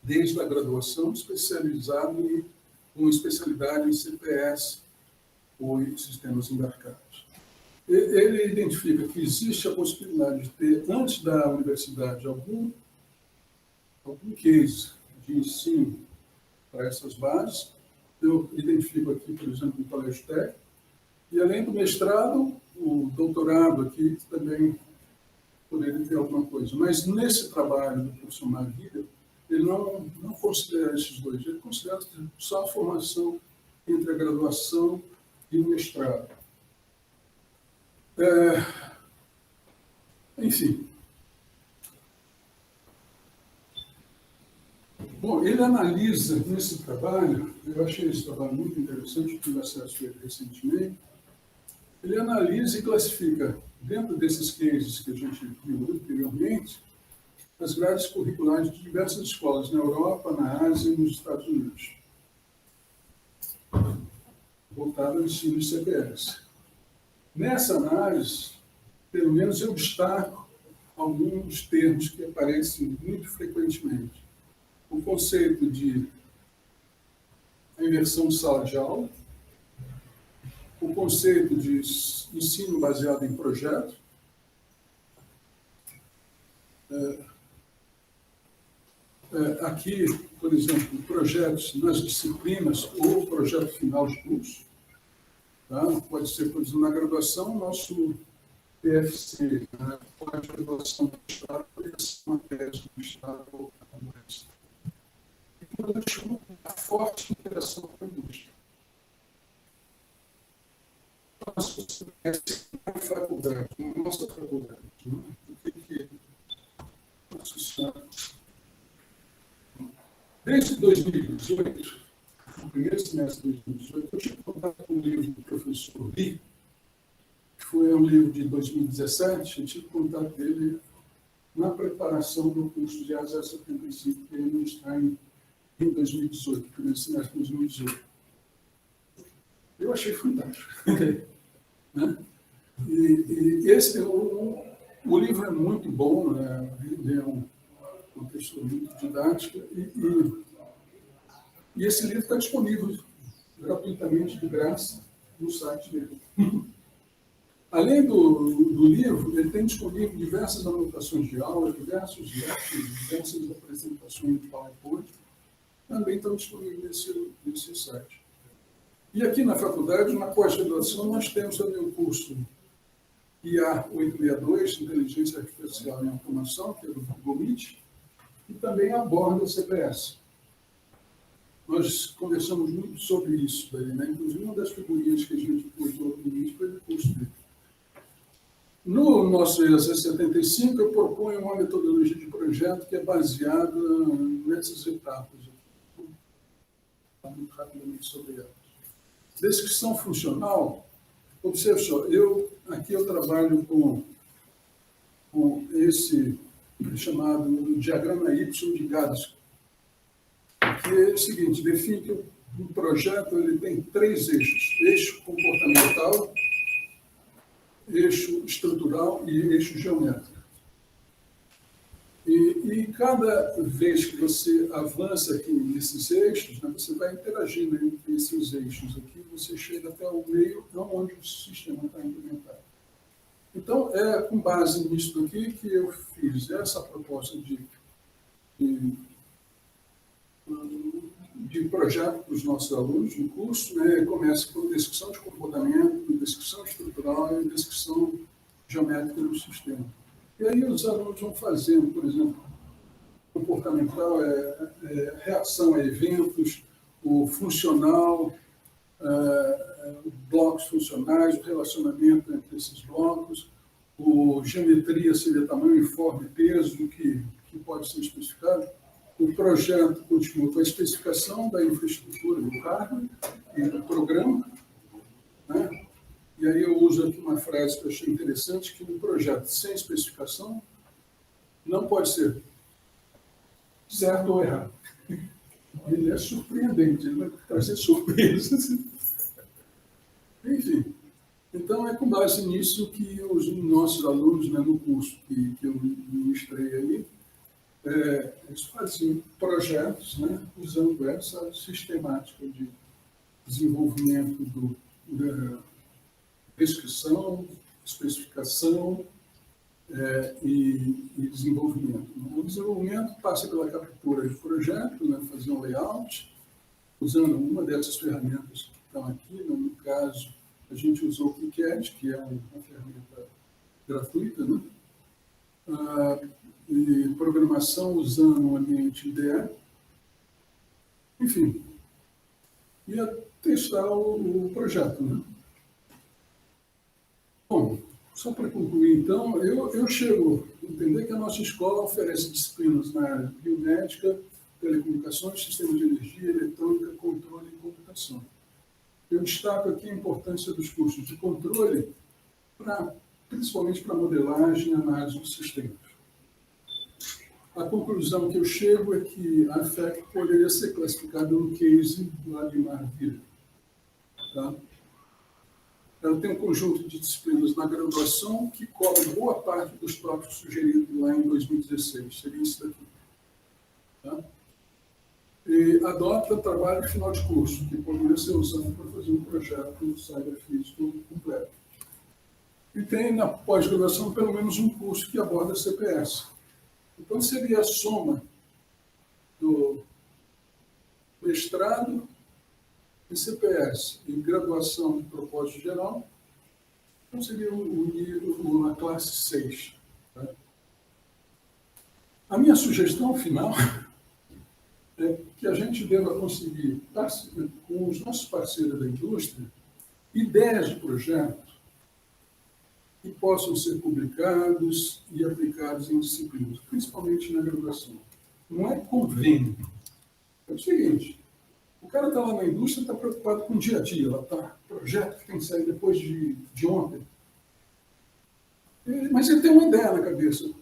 desde a graduação especializado com especialidade em CPS ou em sistemas embarcados. Ele identifica que existe a possibilidade de ter, antes da universidade, algum case de ensino para essas bases. Eu identifico aqui, por exemplo, o colégio técnico, e além do mestrado, o doutorado aqui também poderia ter alguma coisa. Mas nesse trabalho do professor Marguilha, ele não considera esses dois, ele considera só a formação entre a graduação e o mestrado. Enfim. Bom, ele analisa nesse trabalho, eu achei esse trabalho muito interessante, tive acesso a ele recentemente, ele analisa e classifica, dentro desses cases que a gente viu anteriormente, as grades curriculares de diversas escolas na Europa, na Ásia e nos Estados Unidos, voltado ao ensino de CPS. Nessa análise, pelo menos eu destaco alguns termos que aparecem muito frequentemente. O conceito de inversão de sala de aula, o conceito de ensino baseado em projeto, aqui, por exemplo, projetos nas disciplinas ou projeto final de curso, tá? Pode ser, por exemplo, na graduação, nosso PFC, né? Pode ser graduação do Estado, pode ser uma tese do Estado ou da UES. E, por último, a forte interação com a indústria. Nossa faculdade, né? O que desde 2018, no primeiro semestre de 2018, eu tive contato com um livro do professor Lee, que foi um livro de 2017, eu tive contato dele na preparação do curso de ASA 75, que ele está em 2018, primeiro semestre de 2018. Eu achei fantástico. Né? O livro é muito bom, né? Ele é uma textura muito didática, e esse livro está disponível gratuitamente, de graça, no site dele. Além do livro, ele tem disponível diversas anotações de aula, diversos graphs, diversas apresentações de PowerPoint, também estão disponíveis nesse site. E aqui na faculdade, na pós-graduação, nós temos também o curso IA 862, Inteligência Artificial em Automação, que é do GOMIT, e também aborda o CPS. Nós conversamos muito sobre isso daí, né? Inclusive, uma das figurinhas que a gente pôs no início foi do curso dele. No nosso ESA 75, eu proponho uma metodologia de projeto que é baseada nessas etapas. Vou falar muito rapidamente sobre ela. Descrição funcional, observe só, aqui eu trabalho com esse chamado diagrama Y de Gadsden, que é o seguinte, define que o projeto ele tem 3 eixos: eixo comportamental, eixo estrutural e eixo geométrico. E cada vez que você avança aqui nesses eixos, né, você vai interagindo entre esses eixos aqui, você chega até o meio, onde o sistema está implementado. Então, é com base nisso aqui que eu fiz essa proposta de projeto para os nossos alunos no curso, né? Começa com descrição de comportamento, descrição estrutural e descrição geométrica do sistema. E aí os alunos vão fazendo, por exemplo, comportamental reação a eventos, o funcional, blocos funcionais, o relacionamento entre esses blocos, o geometria seria tamanho, forma e peso, que pode ser especificado. O projeto continua com a especificação da infraestrutura do hardware e do programa, né? E aí eu uso aqui uma frase que eu achei interessante, que um projeto sem especificação não pode ser certo ou errado. Ele é surpreendente, ele vai trazer surpresas. Enfim, então é com base nisso que os nossos alunos, né, no curso que eu ministrei aí, eles faziam projetos, né, usando essa sistemática de desenvolvimento descrição, especificação e desenvolvimento. O desenvolvimento passa pela captura de projeto, né, fazer um layout, usando uma dessas ferramentas que estão aqui. Né, no caso, a gente usou o KiCad, que é uma ferramenta gratuita, né? e programação usando o ambiente IDE. Enfim, ia testar o projeto, né? Bom, só para concluir, então, eu chego a entender que a nossa escola oferece disciplinas na área de biomédica, telecomunicações, sistema de energia, eletrônica, controle e computação. Eu destaco aqui a importância dos cursos de controle, principalmente para modelagem e análise dos sistemas. A conclusão que eu chego é que a FEC poderia ser classificada no case do Ademar Villa. Tá? Ela tem um conjunto de disciplinas na graduação que cobre boa parte dos tópicos sugeridos lá em 2016. Seria isso daqui. Tá? E adota trabalho final de curso, que poderia ser usado para fazer um projeto cyberfísico completo. E tem na pós-graduação pelo menos um curso que aborda CPS. Então seria a soma do mestrado em CPS e graduação de propósito geral, então seria a classe 6. Tá? A minha sugestão final é que a gente deva conseguir, com os nossos parceiros da indústria, ideias de projetos que possam ser publicados e aplicados em disciplinas, principalmente na graduação. Não é convênio. É o seguinte, o cara está lá na indústria, está preocupado com o dia a dia, lá está projeto que tem que sair depois de ontem. Mas ele tem uma ideia na cabeça.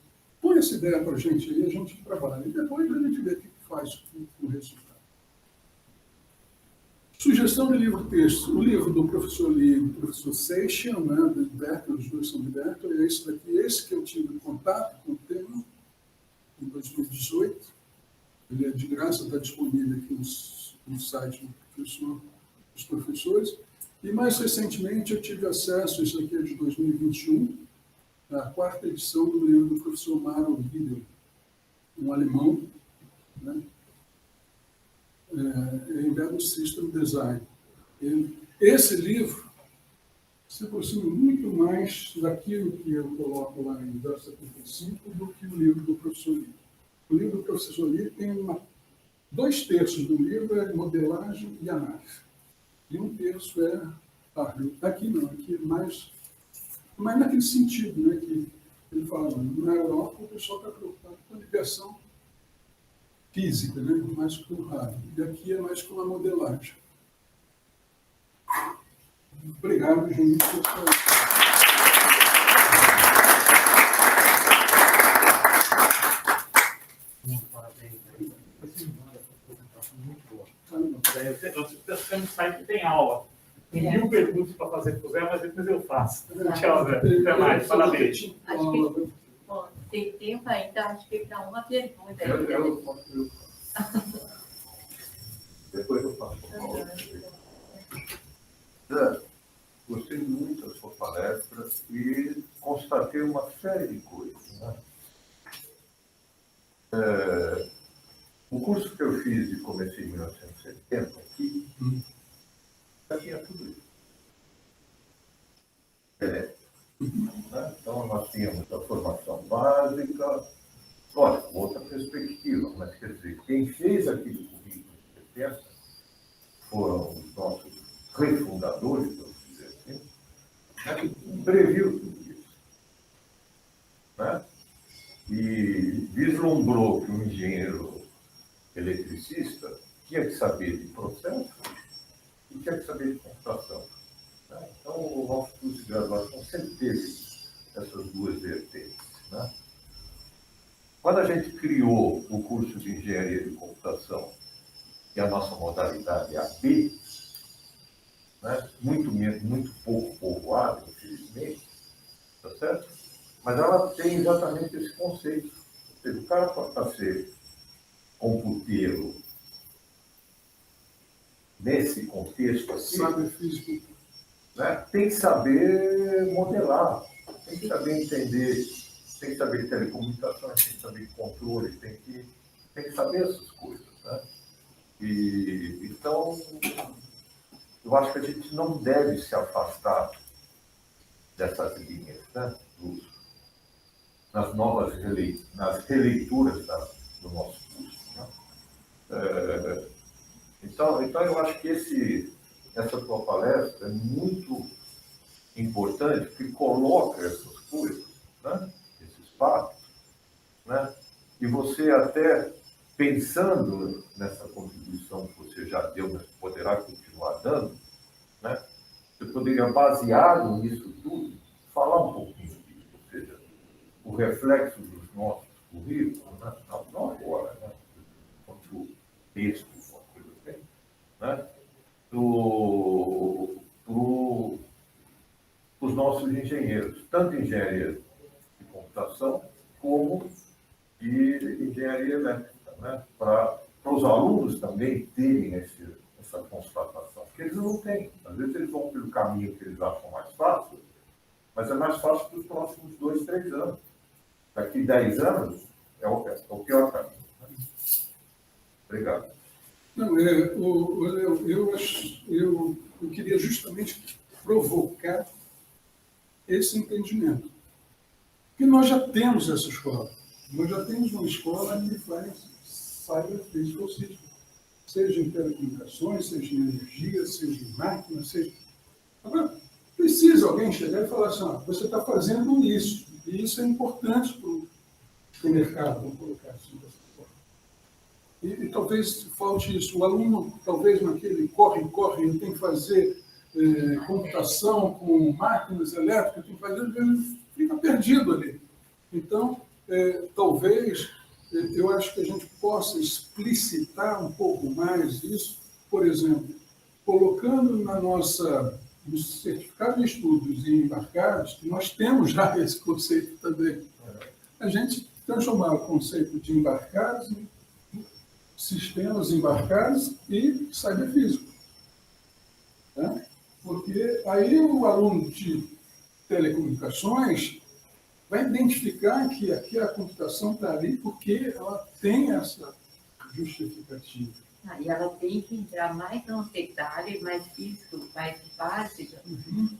Põe essa ideia para a gente aí, a gente trabalha. E depois a gente vê o que faz com o resultado. Sugestão de livro-texto. O livro do professor Lee e do professor Seixas, né, de Berkeley, os dois são de Berkeley, é esse daqui, esse que eu tive contato com o tema em 2018. Ele é de graça, está disponível aqui no site dos professores. E mais recentemente eu tive acesso, isso aqui é de 2021, à quarta edição do livro do professor Maro Wiedel, um alemão, né? Embedded System Design. Esse livro se aproxima muito mais daquilo que eu coloco lá em 75 do que o livro do professor Lee. O livro do professor Lee tem 2/3 do livro é modelagem e análise. E 1/3 é hardware. Aqui não, aqui é mais naquele sentido, né, que ele fala, na Europa o pessoal está preocupado com a ligação física, né, mais com o hardware. E aqui é mais com a modelagem. Obrigado, gente.
Eu no site tem aula. Tem 1000 perguntas para fazer para o Zé, mas depois eu faço. Tchau, Zé. Até mais. Parabéns.
Acho que, bom, tem tempo ainda, acho que para uma pergunta.
Depois eu faço. Zé, gostei muito da sua palestra e constatei uma série de coisas. Né? O curso que eu fiz e comecei em 1970 aqui, já tinha tudo isso. Né? Então, nós tínhamos a formação básica, olha, outra perspectiva, mas quer dizer, quem fez aquele currículo em 70 foram os nossos refundadores, vamos dizer assim, né, que previu tudo isso. Né? E vislumbrou que um engenheiro eletricista tinha que saber de processo e tinha que saber de computação. Né? Então, o nosso curso de graduação sempre teve essas duas vertentes. Né? Quando a gente criou o curso de engenharia de computação, que a nossa modalidade é a B, né? muito pouco povoada, infelizmente, tá certo? Mas ela tem exatamente esse conceito. Ou seja, o cara para ser computeiro nesse contexto aqui,
Sabe físico.
né, tem que saber modelar, tem que saber entender, tem que saber de telecomunicações, tem que saber de controle, tem que saber essas coisas. Né? Então, eu acho que a gente não deve se afastar dessas linhas, né? nas releituras do nosso curso. Né? Então, eu acho que essa tua palestra é muito importante, porque coloca essas coisas, né? Esses fatos, né? E você até pensando nessa contribuição que você já deu, mas poderá continuar dando, né? Você poderia, baseado nisso tudo, falar um pouquinho disso, ou seja, o reflexo dos nossos currículos, né? Não agora, né? Quanto texto, uma coisa assim, né? Os nossos engenheiros, tanto engenharia de computação como de engenharia elétrica, né? Para os alunos também terem essa constatação, que eles não têm. Às vezes eles vão pelo caminho que eles acham mais fácil, mas é mais fácil para os próximos 2, 3 anos. Daqui 10 anos é o pior caminho. Né? Obrigado.
Não, eu queria justamente provocar esse entendimento. Que nós já temos essa escola. Nós já temos uma escola que faz cyber physical system. Seja em telecomunicações, seja em energia, seja em máquina, seja... Agora, precisa alguém chegar e falar assim, você está fazendo isso, e isso é importante para o mercado, vamos colocar assim dessa forma. E talvez falte isso. O aluno, talvez naquele corre, ele tem que fazer computação com máquinas elétricas, tem que fazer, ele fica perdido ali. Então, talvez, eu acho que a gente possa explicitar um pouco mais isso, por exemplo, colocando no certificado de estudos e embarcados, que nós temos já esse conceito também, a gente transformar o conceito de embarcados em sistemas embarcados e cyberfísico. Né? Porque aí o aluno de telecomunicações vai identificar que aqui a computação está ali porque ela tem essa justificativa.
E ela tem que entrar mais nos detalhes, mais físico, mais básico,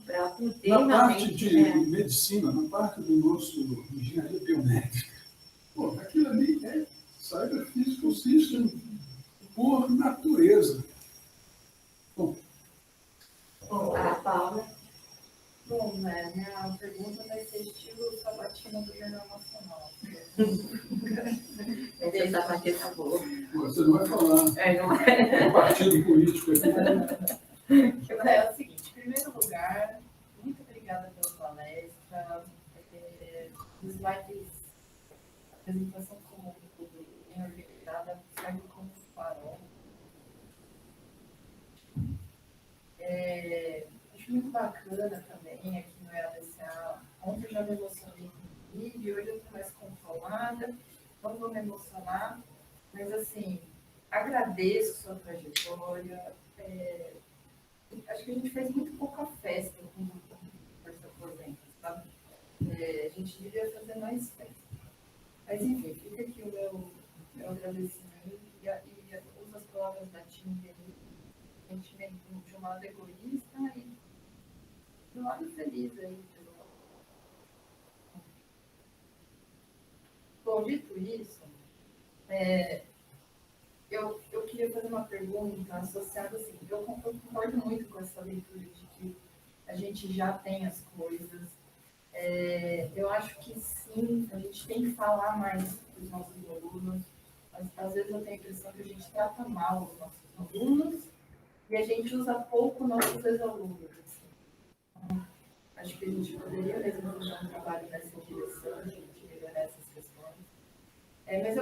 para poder
na parte
realmente...
de medicina, na parte do nosso engenharia biomédica, aquilo ali é cyber physical system por natureza. Bom,
A Paula,
Bom, né, minha pergunta vai ser estilo sabatina do Jornal Nacional.
essa parte tá boa.
você não vai falar
Não é?
do partido político aqui.
É o seguinte, em primeiro lugar, muito obrigada pela palestra. Os slides, a apresentação como bem organizada, serve como farol. Acho muito bacana também aqui no LDCA. Ontem eu já me emocionei com o vídeo, hoje eu estou mais controlada, não vou me emocionar, mas assim, agradeço sua trajetória. Acho que a gente fez muito pouca festa com essa aposenta, sabe? A gente devia fazer mais festa. Mas enfim, fica aqui o meu agradecimento e uso as palavras da Tim, sentimento de um lado egoísta e de um lado feliz aí. Bom, dito isso, eu queria fazer uma pergunta associada assim, eu concordo muito com essa leitura de que a gente já tem as coisas. Eu acho que sim, a gente tem que falar mais para os nossos alunos. Às vezes eu tenho a impressão que a gente trata mal os nossos alunos e a gente usa pouco nossos ex-alunos. Assim. Acho que a gente poderia mesmo fazer um trabalho nessa direção, a gente melhorar essas questões. Mas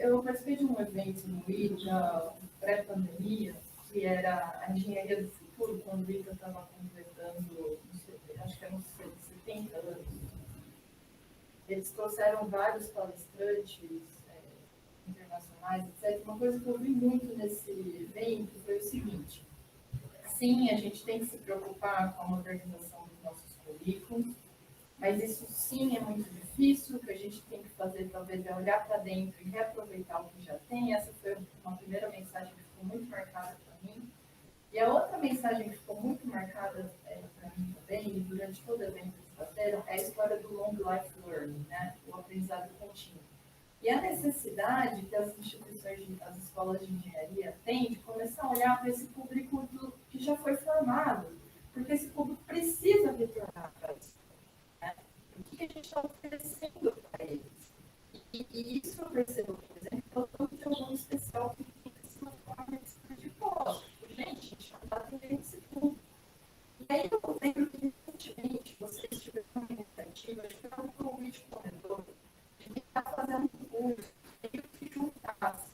eu participei de um evento no ITA, pré-pandemia, que era a Engenharia do Futuro, quando o ITA estava completando, acho que eram 70 anos. Eles trouxeram vários palestrantes internacionais, etc. Uma coisa que eu vi muito nesse evento foi o seguinte: sim, a gente tem que se preocupar com a modernização dos nossos currículos, mas isso sim é muito difícil. O que a gente tem que fazer talvez é olhar para dentro e reaproveitar o que já tem. Essa foi uma primeira mensagem que ficou muito marcada para mim. E a outra mensagem que ficou muito marcada para mim também, e durante todo o evento que fizeram, é a história do long life learning, né? O aprendizado contínuo. E a necessidade que as instituições, as escolas de engenharia têm de começar a olhar para esse público que já foi formado, porque esse público precisa retornar para isso. Né? O que a gente está oferecendo para eles? E isso eu percebo, por exemplo, que eu estou de aluno especial que tem uma forma de pós. Gente, a gente não está atendendo esse público. E aí eu lembro que, recentemente, vocês tiveram uma iniciativa, acho que era um convite corredor, de estar fazendo um curso, e eu se juntasse,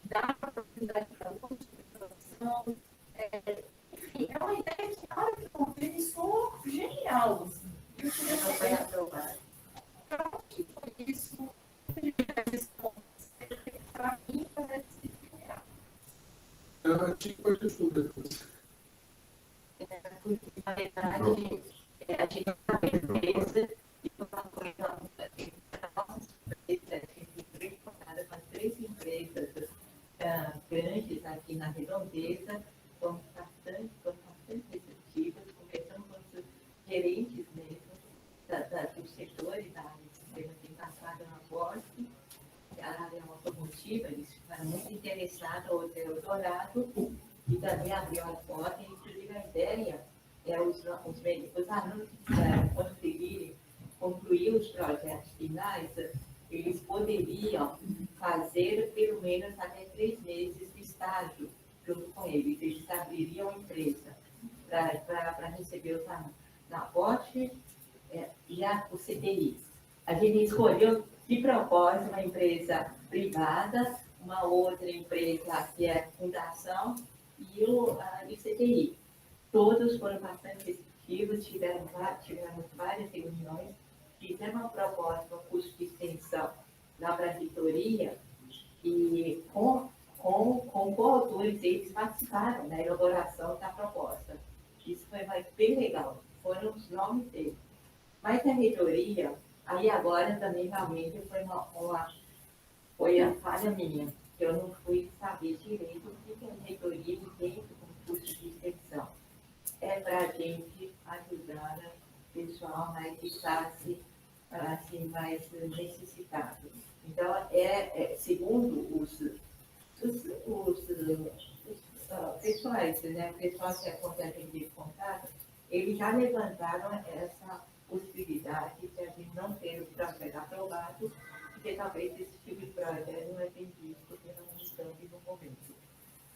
dar oportunidade para alunos de graduação. Enfim, é uma ideia que, na hora que eu vi, isso genial. Assim. Eu queria saber para que foi isso, para mim, parece genial.
Ela tinha que estudar depois.
Na verdade, a gente está empresa e uma coisa formada com as 3 empresas grandes aqui na Redondeza, foram bastante receptivas, conversando com os gerentes mesmo dos setores da área de sistema de passada na Porsche, a área automotiva, eles ficaram muito interessados, o Hotel Dourado, e também abriu a porta, inclusive a ideia é os alunos que quiserem conseguirem concluir os projetos finais, eles poderiam fazer pelo menos até 3 meses de estágio junto com eles. Eles abririam a empresa para receber os alunos na Porsche e o CTI. A gente escolheu de propósito uma empresa privada, uma outra empresa que é fundação, e o CTI. Todos foram bastante receptivos, tivemos várias reuniões, fizemos uma proposta, um curso de extensão na prefeitura, e com coautores, eles participaram da elaboração da proposta. Isso foi bem legal, foram os nomes deles. Mas a reitoria, aí agora também realmente foi a falha minha, que eu não fui saber direito o que a reitoria entende como curso de extensão. É para a gente ajudar o pessoal mais que está assim, mais necessitado. Então, segundo os pessoais, né, o pessoal que é contratante de contrato, eles já levantaram essa possibilidade de a gente não ter o projeto aprovado, porque talvez esse tipo de projeto não é bem visto pela Unicamp no momento.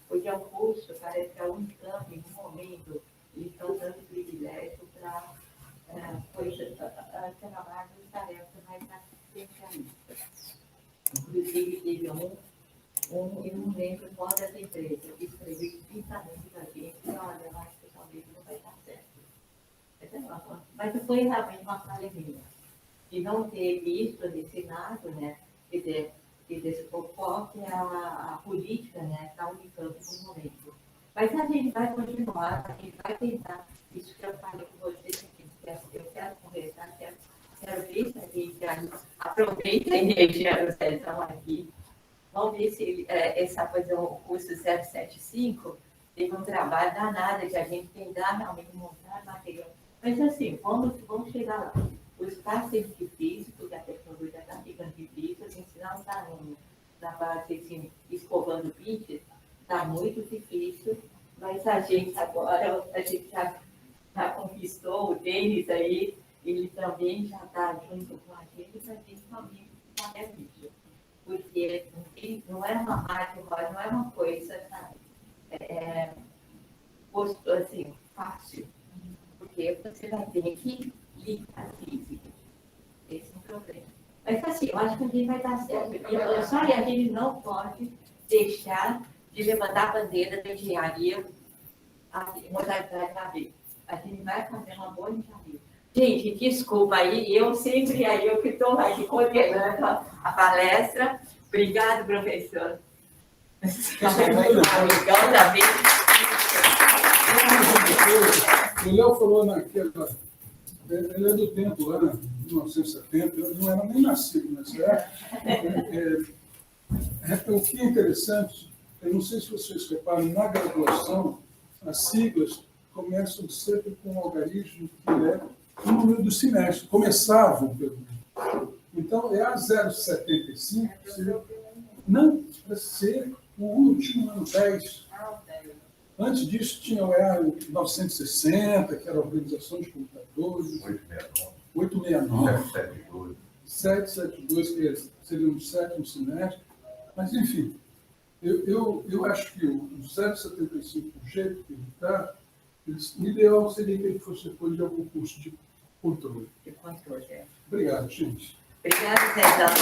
Porque é um curso, parece que a Unicamp, no momento, eles estão dando privilégio para trabalhar em tarefas mais assistencialistas. Inclusive, teve eu não lembro qual dessa empresa, que escreveu explicitamente para a gente, que olha, eu acho que talvez não vai dar certo. Mas foi realmente uma falha minha, de não ter visto nesse lado, né, quer dizer, qual que é a política, né, da Unicamp no momento. Mas a gente vai continuar, a gente vai tentar, isso que eu falei com vocês, eu quero conversar, quero ver se a gente aproveita a energia do César aqui. Vamos ver se essa coisa, o curso 075, teve um trabalho danado de a gente tentar realmente montar material. Mas assim, vamos chegar lá. O está sendo difícil, porque a tecnologia está ficando difícil, a gente não está na base assim, escovando pinches, está muito difícil, mas a gente agora, a gente já conquistou o Denis aí, ele também já está junto com a gente também está isso. Porque não é uma máquina, não é uma coisa, sabe? Assim, fácil. Porque você vai ter que ligar a física. Esse é um problema. Mas assim, eu acho que a gente vai dar certo. Só que a gente não pode deixar de levantar a bandeira da engenharia, a modalidade da vida. A gente vai fazer uma boa engenharia. Gente, desculpa aí, eu que estou aqui coordenando a palestra. Obrigado, professor.
O Léo falou naquela. Ele é do tempo lá, 1970, eu não era nem nascido nessa época. O que é interessante, eu não sei se vocês reparam, na graduação, as siglas começam sempre com um algarismo que é o número do semestre. Começavam Então, é a 075,
É,
seria,
professor,
não para ser o último ano 10.
velho.
Antes disso, tinha o EA 960, que era a Organização de Computadores,
869,
869,
772.
772, que seria no sétimo semestre. Mas, enfim, eu acho que o 075, do jeito que ele está, o ideal seria que ele fosse depois de algum curso de controle.
De controle.
Obrigado, gente.
Obrigada, Zezão.